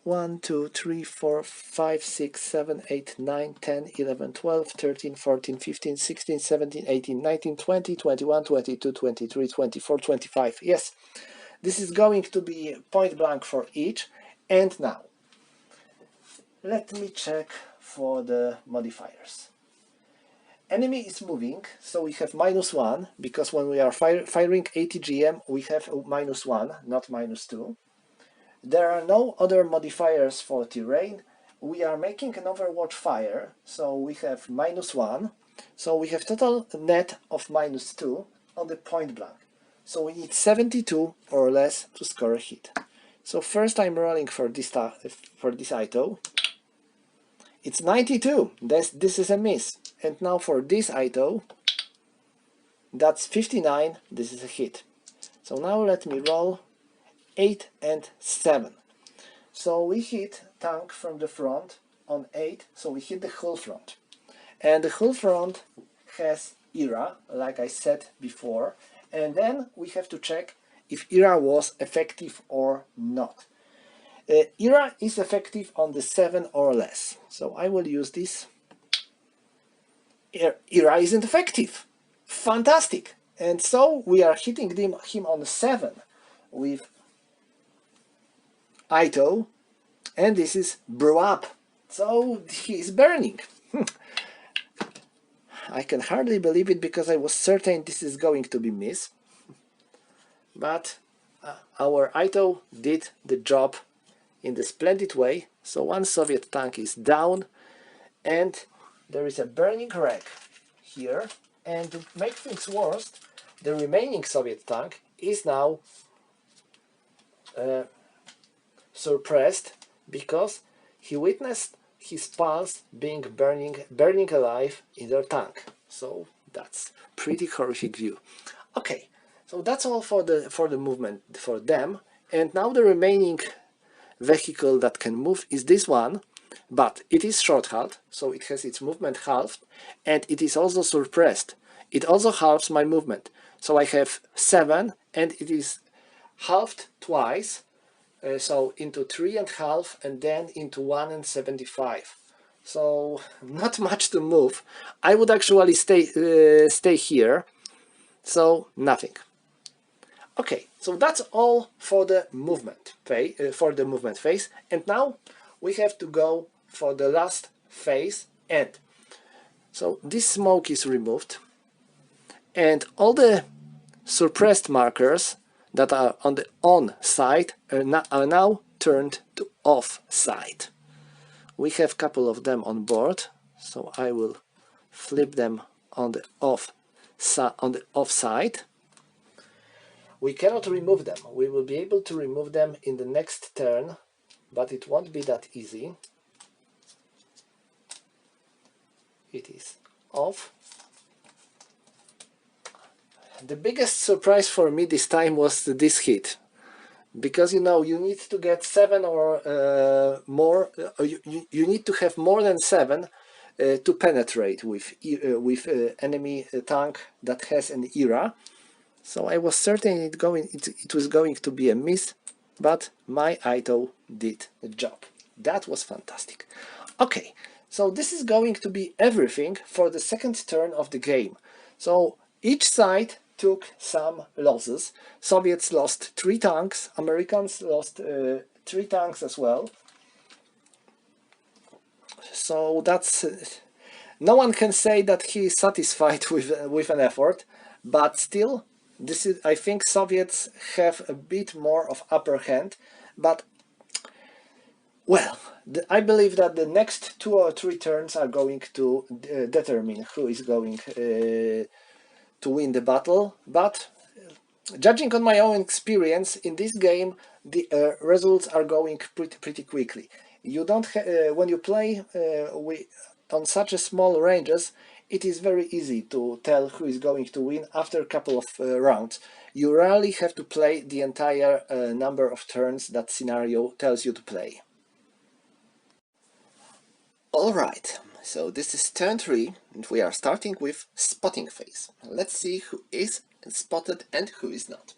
A: 1, 2, 3, 4, 5, 6, 7, 8, 9, 10, 11, 12, 13, 14, 15, 16, 17, 18, 19, 20, 21, 22, 23, 24, 25. Yes, this is going to be point blank for each. And now, let me check for the modifiers. Enemy is moving, so we have -1, because when we are firing ATGM, we have -1, not -2. There are no other modifiers for terrain. We are making an overwatch fire, so we have -1. So we have total net of -2 on the point blank. So we need 72 or less to score a hit. So first I'm rolling for this ITO. It's 92. This is a miss. And now for this ITO, that's 59. This is a hit. So now let me roll 8 and 7. So we hit tank from the front on 8, so we hit the whole front. And the whole front has ERA, like I said before, and then we have to check if ERA was effective or not. ERA is effective on the 7 or less, so I will use this. ERA isn't effective. Fantastic! And so we are hitting him on 7 with ITO, and this is brew up, so he is burning. I can hardly believe it, because I was certain this is going to be miss, but our ITO did the job in the splendid way. So one Soviet tank is down, and there is a burning wreck here, and to make things worse, the remaining Soviet tank is now suppressed, because he witnessed his pals being burning alive in their tank. So that's pretty horrific view. Okay, so that's all for the movement for them. And now the remaining vehicle that can move is this one, but it is short-hauled, so it has its movement halved, and it is also suppressed. It also halves my movement. So I have 7, and it is halved twice. So into 3.5 and then into 1 and 75. So not much to move. I would actually stay here. So nothing. Okay, so that's all for the movement phase. And now we have to go for the last phase. And so this smoke is removed, and all the suppressed markers that are on the on side are now turned to off side. We have a couple of them on board, so I will flip them on the off side. We cannot remove them. We will be able to remove them in the next turn, but it won't be that easy. It is off. The biggest surprise for me this time was this hit, because you need to get 7 or more. You need to have more than 7 to penetrate with enemy tank that has an ERA. So I was certain it was going to be a miss, but my ITO did the job. That was fantastic. Okay, so this is going to be everything for the second turn of the game. So Each side took some losses. Soviets lost 3 tanks, Americans lost 3 tanks as well. So that's no one can say that he is satisfied with an effort, but still, this is, I think Soviets have a bit more of upper hand, but well, I believe that the next 2 or 3 turns are going to determine who is going to win the battle, but judging on my own experience in this game, the results are going pretty quickly. You don't when you play on such a small ranges, it is very easy to tell who is going to win after a couple of rounds. You rarely have to play the entire number of turns that scenario tells you to play. Alright, so this is turn 3 and we are starting with spotting phase. Let's see who is spotted and who is not.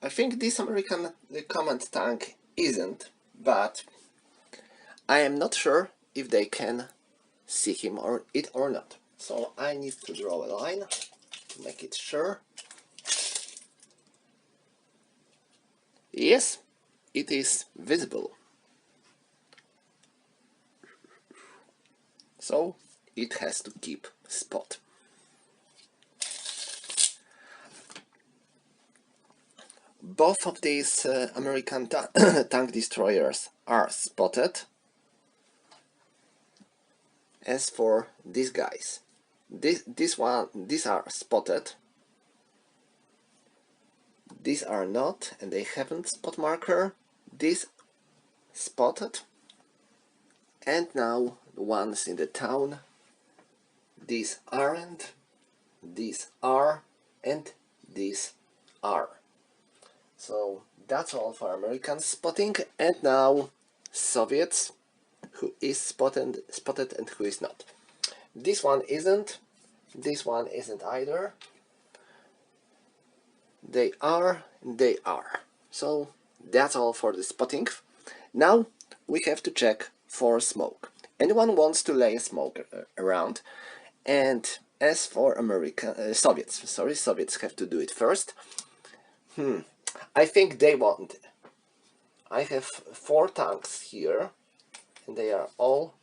A: I think this American command tank isn't, but I am not sure if they can see him or it or not. So I need to draw a line to make it sure. Yes, it is visible. So it has to keep spot. Both of these American tank destroyers are spotted. As for these guys, these are spotted. These are not, and they haven't spot marker. These spotted. And now the ones in the town. These aren't. These are, and these are. So that's all for American spotting, and now Soviets, who is spotted and who is not. This one isn't either. They are, they are. So that's all for the spotting. Now we have to check for smoke. Anyone wants to lay a smoke around, and as for Soviets have to do it first. I think they won't. I have 4 tanks here, and they are all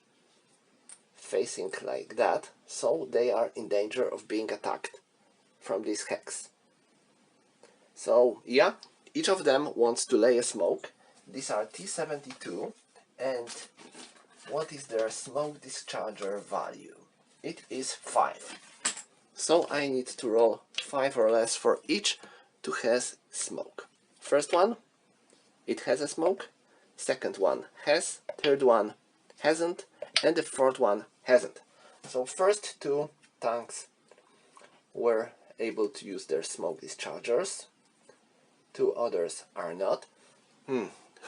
A: facing like that, so they are in danger of being attacked from this hex. So yeah, each of them wants to lay a smoke. These are T-72, and what is their smoke discharger value? It is 5. So I need to roll 5 or less for each to has smoke. First one, it has a smoke. Second one has. Third one hasn't. And the fourth one hasn't. So first 2 tanks were able to use their smoke dischargers. 2 others are not.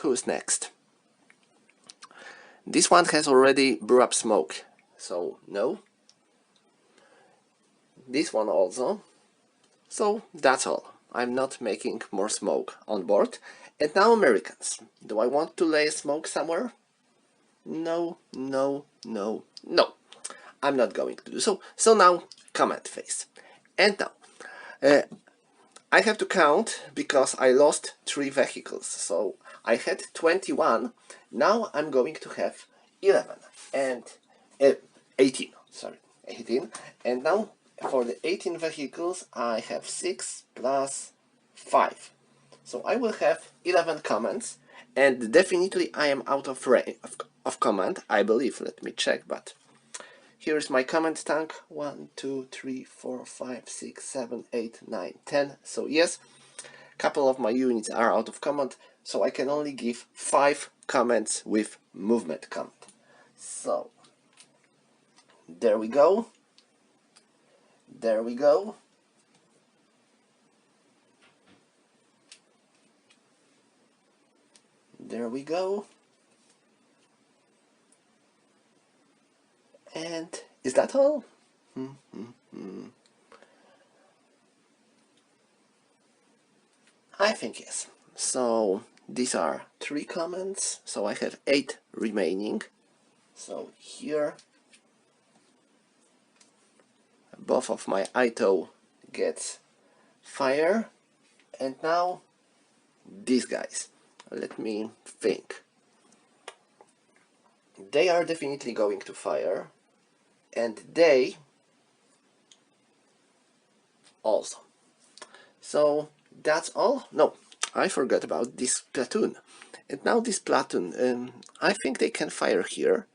A: Who's next? This one has already brew up smoke, so no. This one also. So that's all. I'm not making more smoke on board. And now Americans. Do I want to lay smoke somewhere? No, no, no, no. I'm not going to do so. So now command phase. And now I have to count because I lost 3 vehicles. So I had 21. Now I'm going to have 11 and 18. Sorry, 18. And now for the 18 vehicles I have 6 plus 5. So I will have 11 commands, and definitely I am out of range of command, I believe. Let me check, but here is my command tank. 1, 2, 3, 4, 5, 6, 7, 8, 9, 10. So yes, a couple of my units are out of command, so I can only give 5 commands with movement command. So there we go. There we go. There we go. And is that all? I think yes. So these are 3 commands. So I have 8 remaining. So here, both of my ITO gets fire, and now these guys. Let me think. They are definitely going to fire, and they also. So that's all. No, I forgot about this platoon. And now this platoon, I think they can fire here.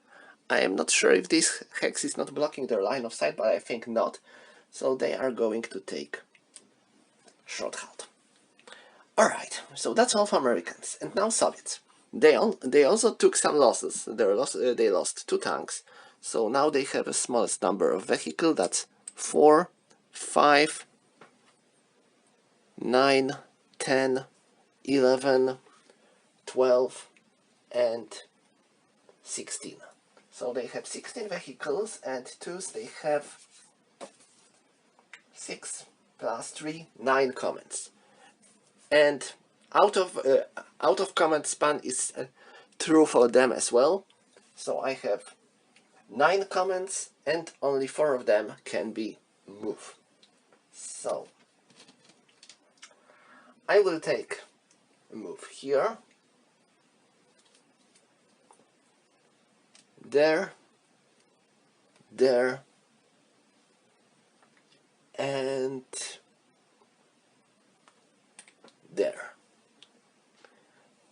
A: I am not sure if this hex is not blocking their line of sight, but I think not. So they are going to take short halt. Alright, so that's all for Americans. And now Soviets. They also took some losses. They lost 2 tanks. So now they have a smallest number of vehicle. That's 4, 5, 9, 10, 11, 12, and 16. So they have 16 vehicles, and twos they have 6 plus 3, 9 comments. And out of comment span is true for them as well. So I have 9 comments, and only 4 of them can be moved. So I will take a move here, there, there, and there.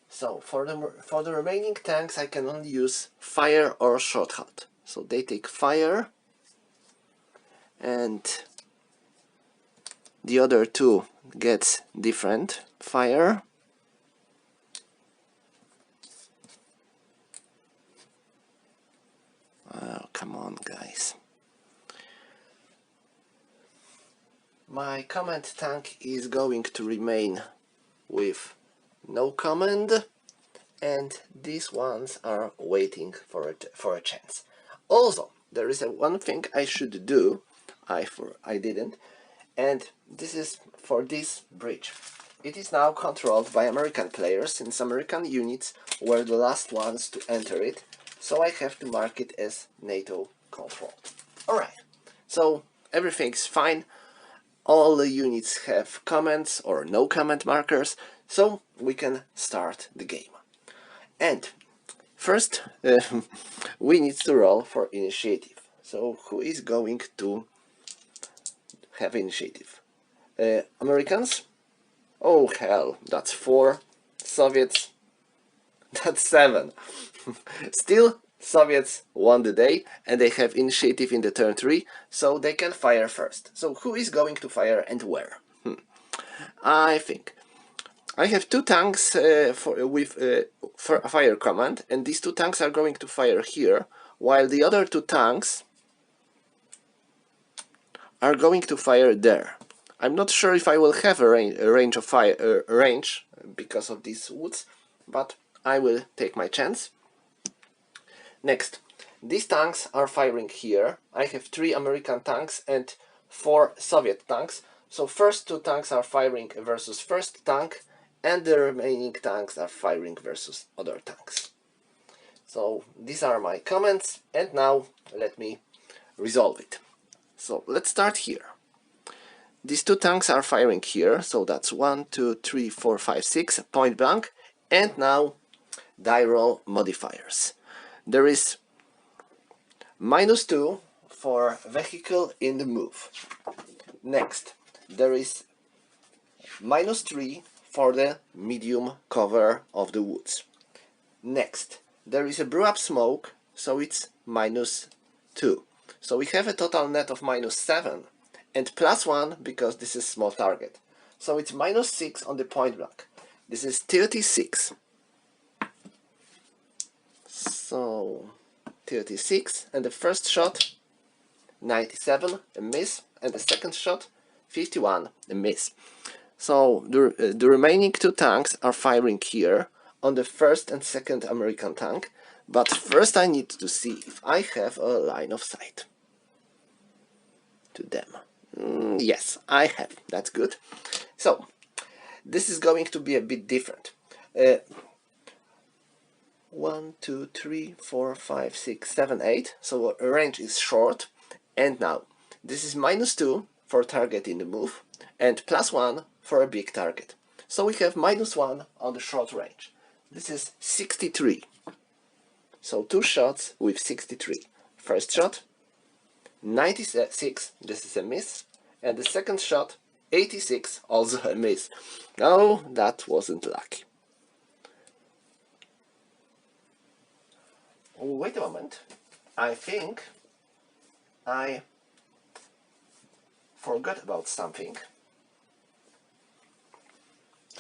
A: So for the remaining tanks I can only use fire or short halt. So they take fire, and the other 2 gets different fire. Oh, come on, guys. My command tank is going to remain with no command, and these ones are waiting for a chance. Also, there is one thing I should do. I didn't, and this is for this bridge. It is now controlled by American players, since American units were the last ones to enter it, so I have to mark it as NATO controlled. Alright, so everything's fine. All the units have comments or no comment markers, so we can start the game. And first, we need to roll for initiative. So who is going to have initiative? Americans? Oh hell, that's 4. Soviets? That's 7. Still, Soviets won the day, and they have initiative in the turn 3, so they can fire first. So who is going to fire and where? I think I have 2 tanks with fire command, and these 2 tanks are going to fire here, while the other 2 tanks are going to fire there. I'm not sure if I will have a range of fire range because of these woods, but I will take my chance. Next, these tanks are firing here. I have 3 American tanks and 4 Soviet tanks. So first 2 tanks are firing versus first tank, and the remaining tanks are firing versus other tanks. So these are my comments, and now let me resolve it. So let's start here. These 2 tanks are firing here, so that's 1, 2, 3, 4, 5, 6, point blank, and now die roll modifiers. There is -2 for vehicle in the move. Next, there is -3 for the medium cover of the woods. Next, there is a brew up smoke, so it's -2. So we have a total net of -7 and +1 because this is small target. So it's -6 on the point blank. This is 36. So 36, and the first shot 97, a miss, and the second shot 51, a miss. So the remaining 2 tanks are firing here on the first and second American tank, but first I need to see if I have a line of sight to them. Yes, I have. That's good. So this is going to be a bit different. 1, 2, 3, 4, 5, 6, 7, 8. So range is short. And now This is -2 for target in the move and +1 for a big target. So we have -1 on the short range. This is 63. So 2 shots with 63. First shot, 96, this is a miss. And the second shot, 86, also a miss. No, that wasn't lucky. Wait a moment. I think I forgot about something.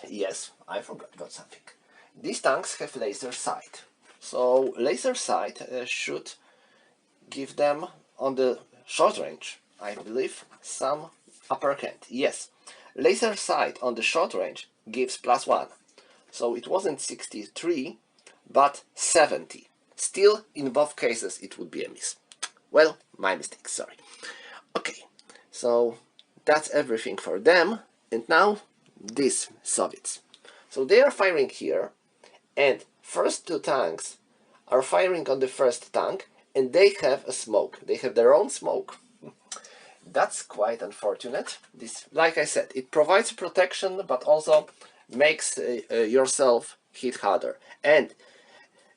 A: Yes, I forgot about something. These tanks have laser sight. So laser sight should give them on the short range, I believe, some upper hand. Yes, laser sight on the short range gives +1. So it wasn't 63, but 70. Still, in both cases, it would be a miss. Well, my mistake, sorry. Okay, so that's everything for them. And now, these Soviets. So they are firing here, and first 2 tanks are firing on the first tank, and they have a smoke. They have their own smoke. That's quite unfortunate. This, like I said, it provides protection, but also makes yourself hit harder. And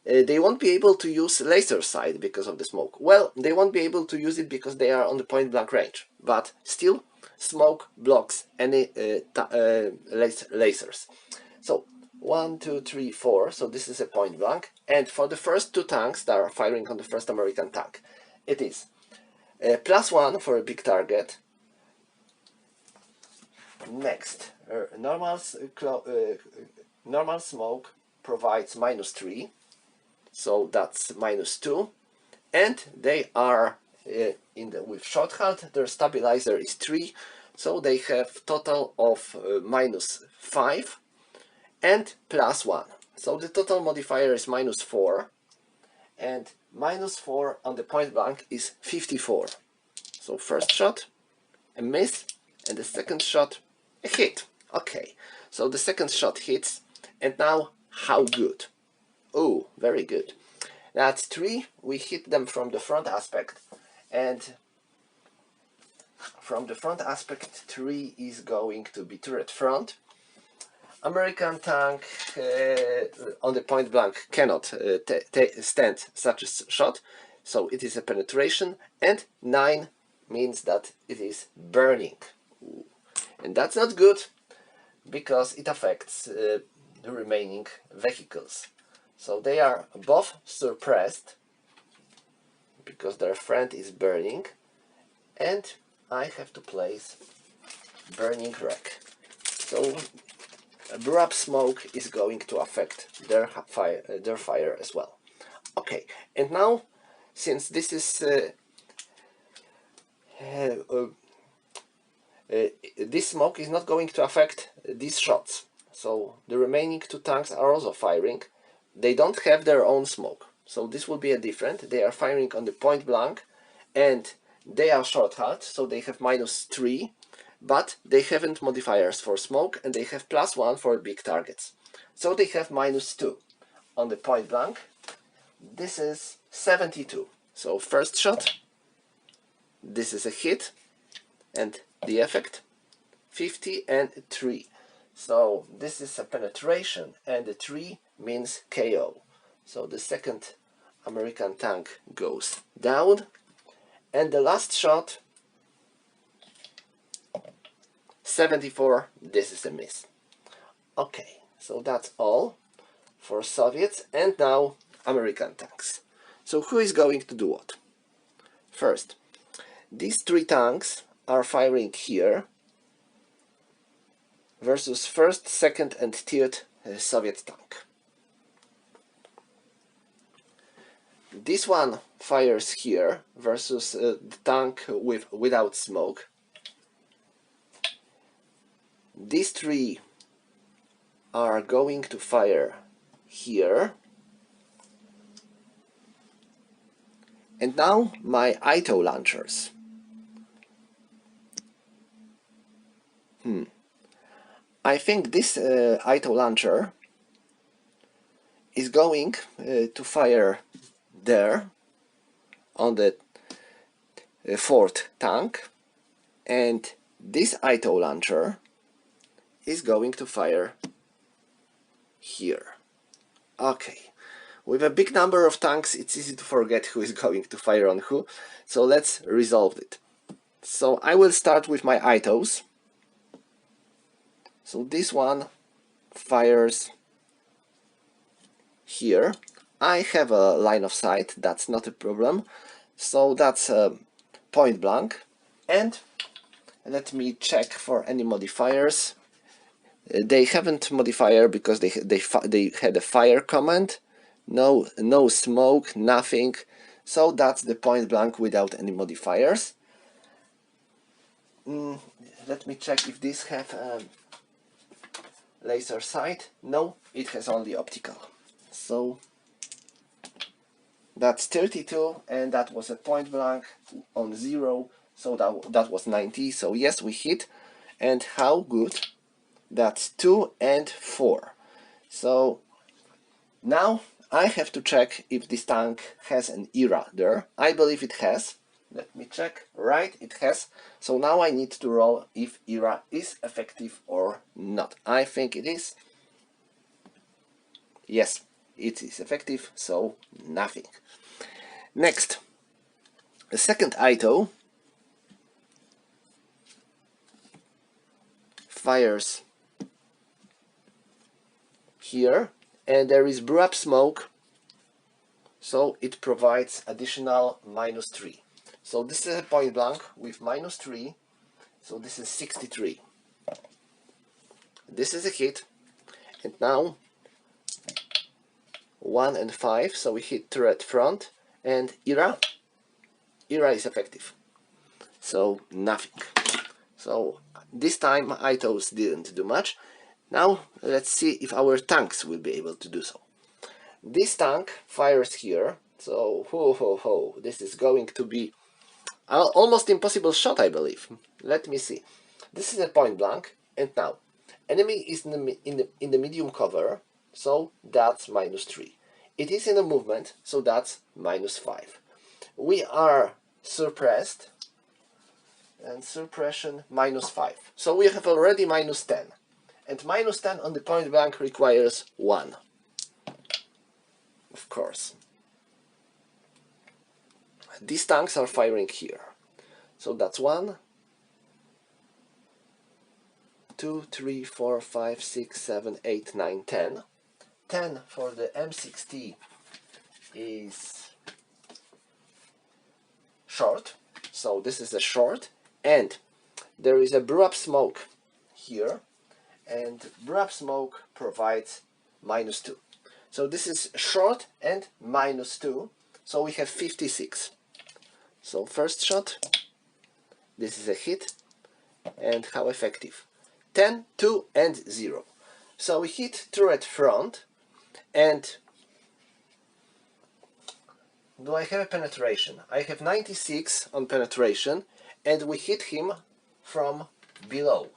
A: they won't be able to use laser sight because of the smoke. Well, they won't be able to use it because they are on the point blank range. But still, smoke blocks any lasers. So 1, 2, 3, 4. So this is a point blank. And for the first 2 tanks that are firing on the first American tank, it is +1 for a big target. Next, normal smoke provides -3. So that's -2, and they are with short halt. Their stabilizer is 3, so they have total of -5 and +1. So the total modifier is -4, and -4 on the point blank is 54. So first shot, a miss, and the second shot, a hit. Okay, so the second shot hits, and now how good? Oh, very good. That's 3. We hit them from the front aspect, and from the front aspect 3 is going to be turret front. American tank on the point blank cannot stand such a shot, so it is a penetration, and 9 means that it is burning. Ooh. And that's not good because it affects the remaining vehicles. So they are both suppressed because their friend is burning, and I have to place burning wreck. So abrupt smoke is going to affect their fire as well. Okay, and now, since this is this smoke is not going to affect these shots, so the remaining 2 tanks are also firing. They don't have their own smoke, so this will be a different. They are firing on the point blank, and they are short halt, so they have -3, but they haven't modifiers for smoke, and they have +1 for big targets. So they have -2 on the point blank. This is 72. So first shot, this is a hit, and the effect 50 and 3. So this is a penetration, and the 3 means KO. So the second American tank goes down, and the last shot, 74, this is a miss. Okay, so that's all for Soviets, and now American tanks. So who is going to do what? First, these 3 tanks are firing here versus first, second and third Soviet tank. This one fires here versus the tank without smoke. These 3 are going to fire here. And now my ITO launchers. I think this ITO launcher is going to fire there on the 4th tank, and this ITO launcher is going to fire here. Okay, with a big number of tanks, it's easy to forget who is going to fire on who, so let's resolve it. So I will start with my ITOs. So this one fires here. I have a line of sight, that's not a problem, so that's point blank. And let me check for any modifiers. They haven't modifier because they had a fire command. No smoke, nothing. So that's the point blank without any modifiers. Let me check if this have laser sight. No, it has only optical. So that's 32, and that was a point blank on 0. So that was 90. So yes, we hit. And how good? That's 2 and 4. So now I have to check if this tank has an era there. I believe it has. Let me check. Right, it has. So now I need to roll if era is effective or not. I think it is. Yes, it is effective, so nothing. Next, the second ITO fires here, and there is brew up smoke, so it provides additional -3. So this is a point blank with -3, so this is 63. This is a hit, and now 1 and 5, so we hit turret front, and era is effective, so nothing. So this time ITOs didn't do much. Now let's see if our tanks will be able to do so. This tank fires here, so this is going to be almost impossible shot, I believe. Let me see. This is a point blank, and now enemy is in the medium cover, so that's -3. It is in a movement, so that's -5. We are suppressed, and suppression -5. So we have already -10. And -10 on the point blank requires 1. Of course. These tanks are firing here. So that's 1, 2, 3, 4, 5, 6, 7, 8, 9, 10. 10 for the M60 is short. So this is a short. And there is a brew up smoke here. And brew up smoke provides -2. So this is short and -2. So we have 56. So first shot. This is a hit. And how effective? 10, 2 and 0. So we hit turret front, and do I have a penetration? I have 96 on penetration, and we hit him from below,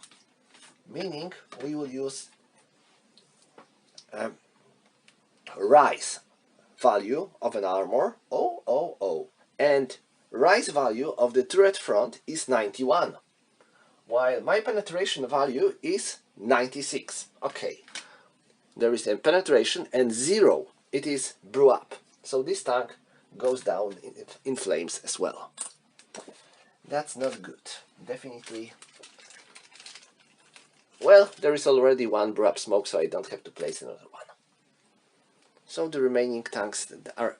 A: meaning we will use rise value of an armor 000, and rise value of the turret front is 91, while my penetration value is 96. Okay, there is a penetration, and 0, it is brew up. So this tank goes down in flames as well. That's not good. Definitely. Well, there is already one brew up smoke, so I don't have to place another one. So the remaining tanks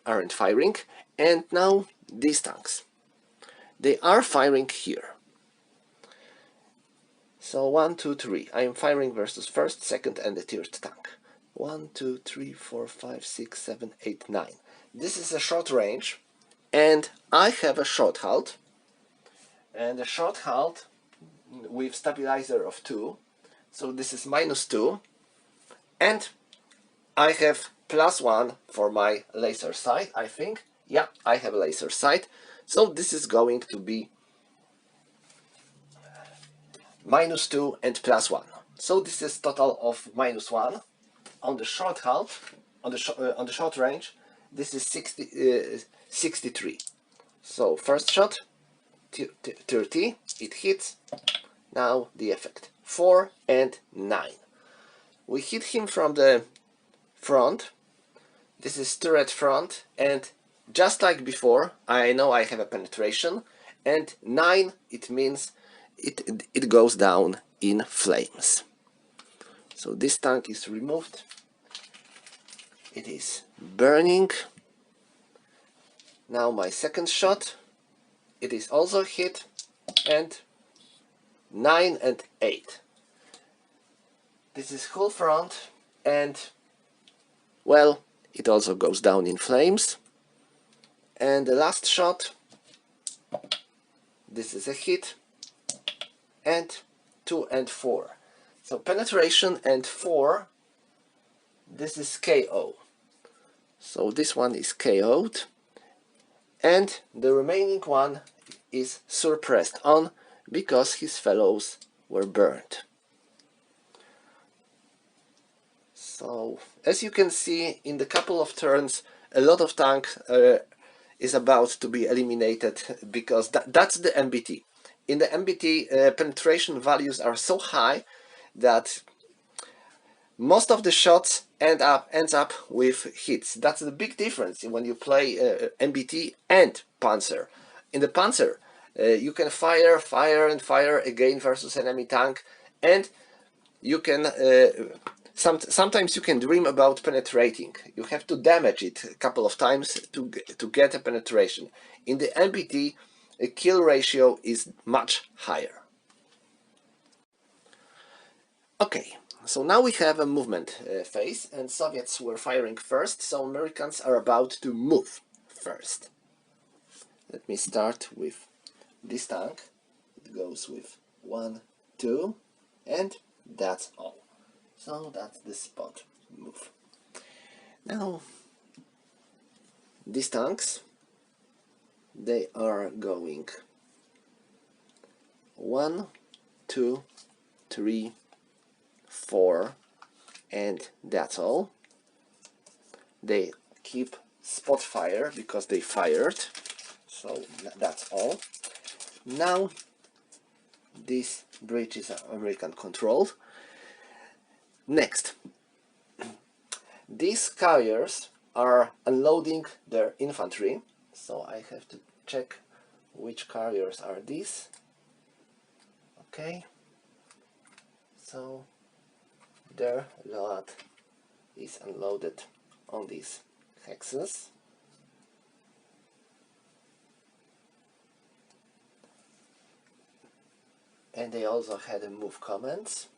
A: aren't firing. And now these tanks. They are firing here. So 1, 2, 3. I am firing versus first, second, and the third tank. 1, 2, 3, 4, 5, 6, 7, 8, 9. This is a short range, and I have a short halt. And a short halt with stabilizer of 2. So this is -2. And I have +1 for my laser sight, I think. Yeah, I have a laser sight. So this is going to be -2 and +1. So this is total of -1. On the short halt, on the short range, this is 63. So first shot, 30, it hits. Now the effect 4 and 9. We hit him from the front. This is turret front, and just like before, I know I have a penetration, and 9, it means it goes down in flames. So this tank is removed. It is burning. Now my second shot, it is also hit, and 9 and 8. This is full front, and well, it also goes down in flames. And the last shot, this is a hit, and 2 and 4. So penetration and 4, this is KO. So this one is KO'd, and the remaining one is suppressed on because his fellows were burned. So as you can see, in the couple of turns, a lot of tank is about to be eliminated, because that's the MBT. In the MBT, penetration values are so high that most of the shots ends up with hits. That's the big difference when you play MBT and Panzer. In the Panzer, you can fire and fire again versus enemy tank, and you can sometimes you can dream about penetrating. You have to damage it a couple of times to get a penetration. In the MBT, a kill ratio is much higher. Okay, so now we have a movement phase, and Soviets were firing first, so Americans are about to move first. Let me start with this tank. It goes with 1, 2, and that's all. So that's the spot move. Now, these tanks, they are going 1, 2, 3, 4, and that's all. They keep spot fire because they fired, so that's all. Now, this bridge is American controlled. Next, these carriers are unloading their infantry, so I have to check which carriers are these. Okay, so their load is unloaded on these hexes. And they also had a move commands,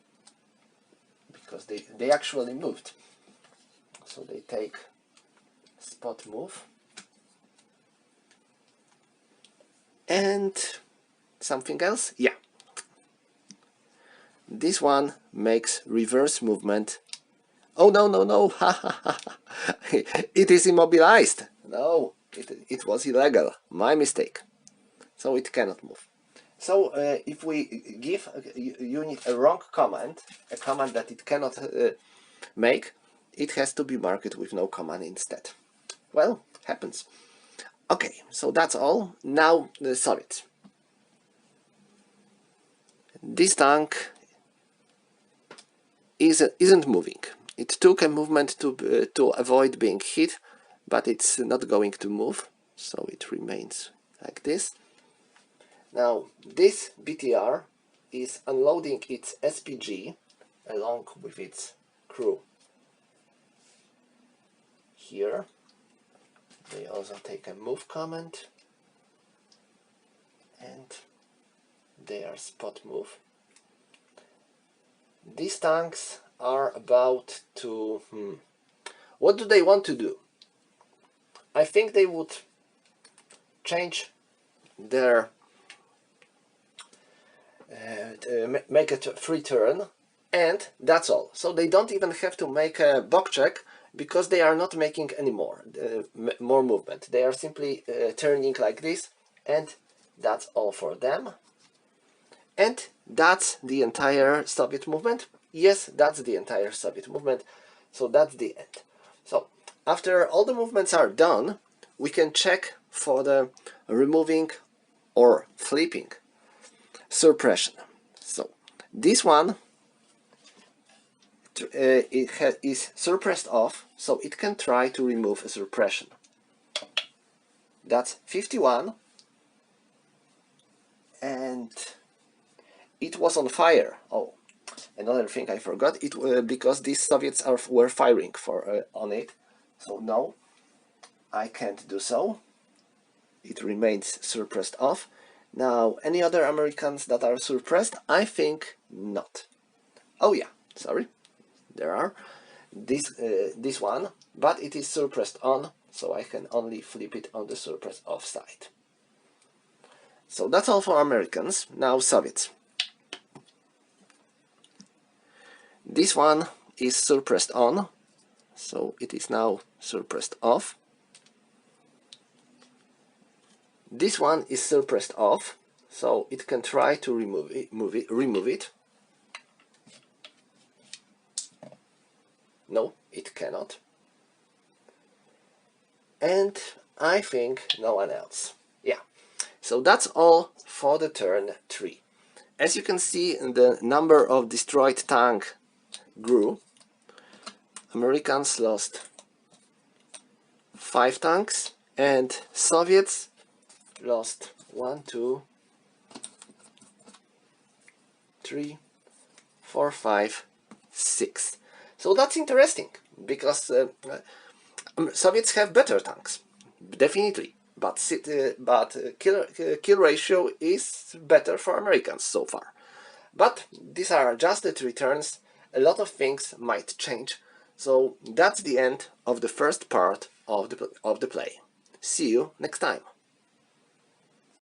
A: because they actually moved. So they take spot move. And something else? Yeah. This one makes reverse movement. Oh no, no, no! It is immobilized! No, it was illegal. My mistake. So it cannot move. So if we give a unit a wrong command, a command that it cannot make, it has to be marked with no command instead. Well, happens. Okay, so that's all. Now the Soviets. This tank isn't moving. It took a movement to avoid being hit, but it's not going to move, so it remains like this. Now this BTR is unloading its SPG along with its crew. Here they also take a move command, and they are spot move. These tanks are about to... what do they want to do? I think they would change their... make it a free turn, and that's all. So they don't even have to make a box check, because they are not making any more movement. They are simply turning like this, and that's all for them. And that's the entire Soviet movement. Yes, that's the entire Soviet movement. So that's the end. So after all the movements are done, we can check for the removing or flipping suppression. So this one is suppressed off, so it can try to remove a suppression. That's 51, and it was on fire. Oh, another thing I forgot, it because these Soviets were firing on it, so no, I can't do so. It remains suppressed off. Now, any other Americans that are suppressed? I think not. Oh yeah, sorry, there are. This one, but it is suppressed on, so I can only flip it on the suppressed off side. So that's all for Americans. Now Soviets. This one is suppressed on, so it is now suppressed off. This one is suppressed off, so it can try to remove it. No, it cannot. And I think no one else. Yeah. So that's all for the turn 3. As you can see, the number of destroyed tanks grew. Americans lost 5 tanks and Soviets lost 1, 2, 3, 4, 5, 6. So that's interesting because Soviets have better tanks, definitely, but kill ratio is better for Americans so far. But these are just the 3 turns. A lot of things might change. So that's the end of the first part of the play. See you next time.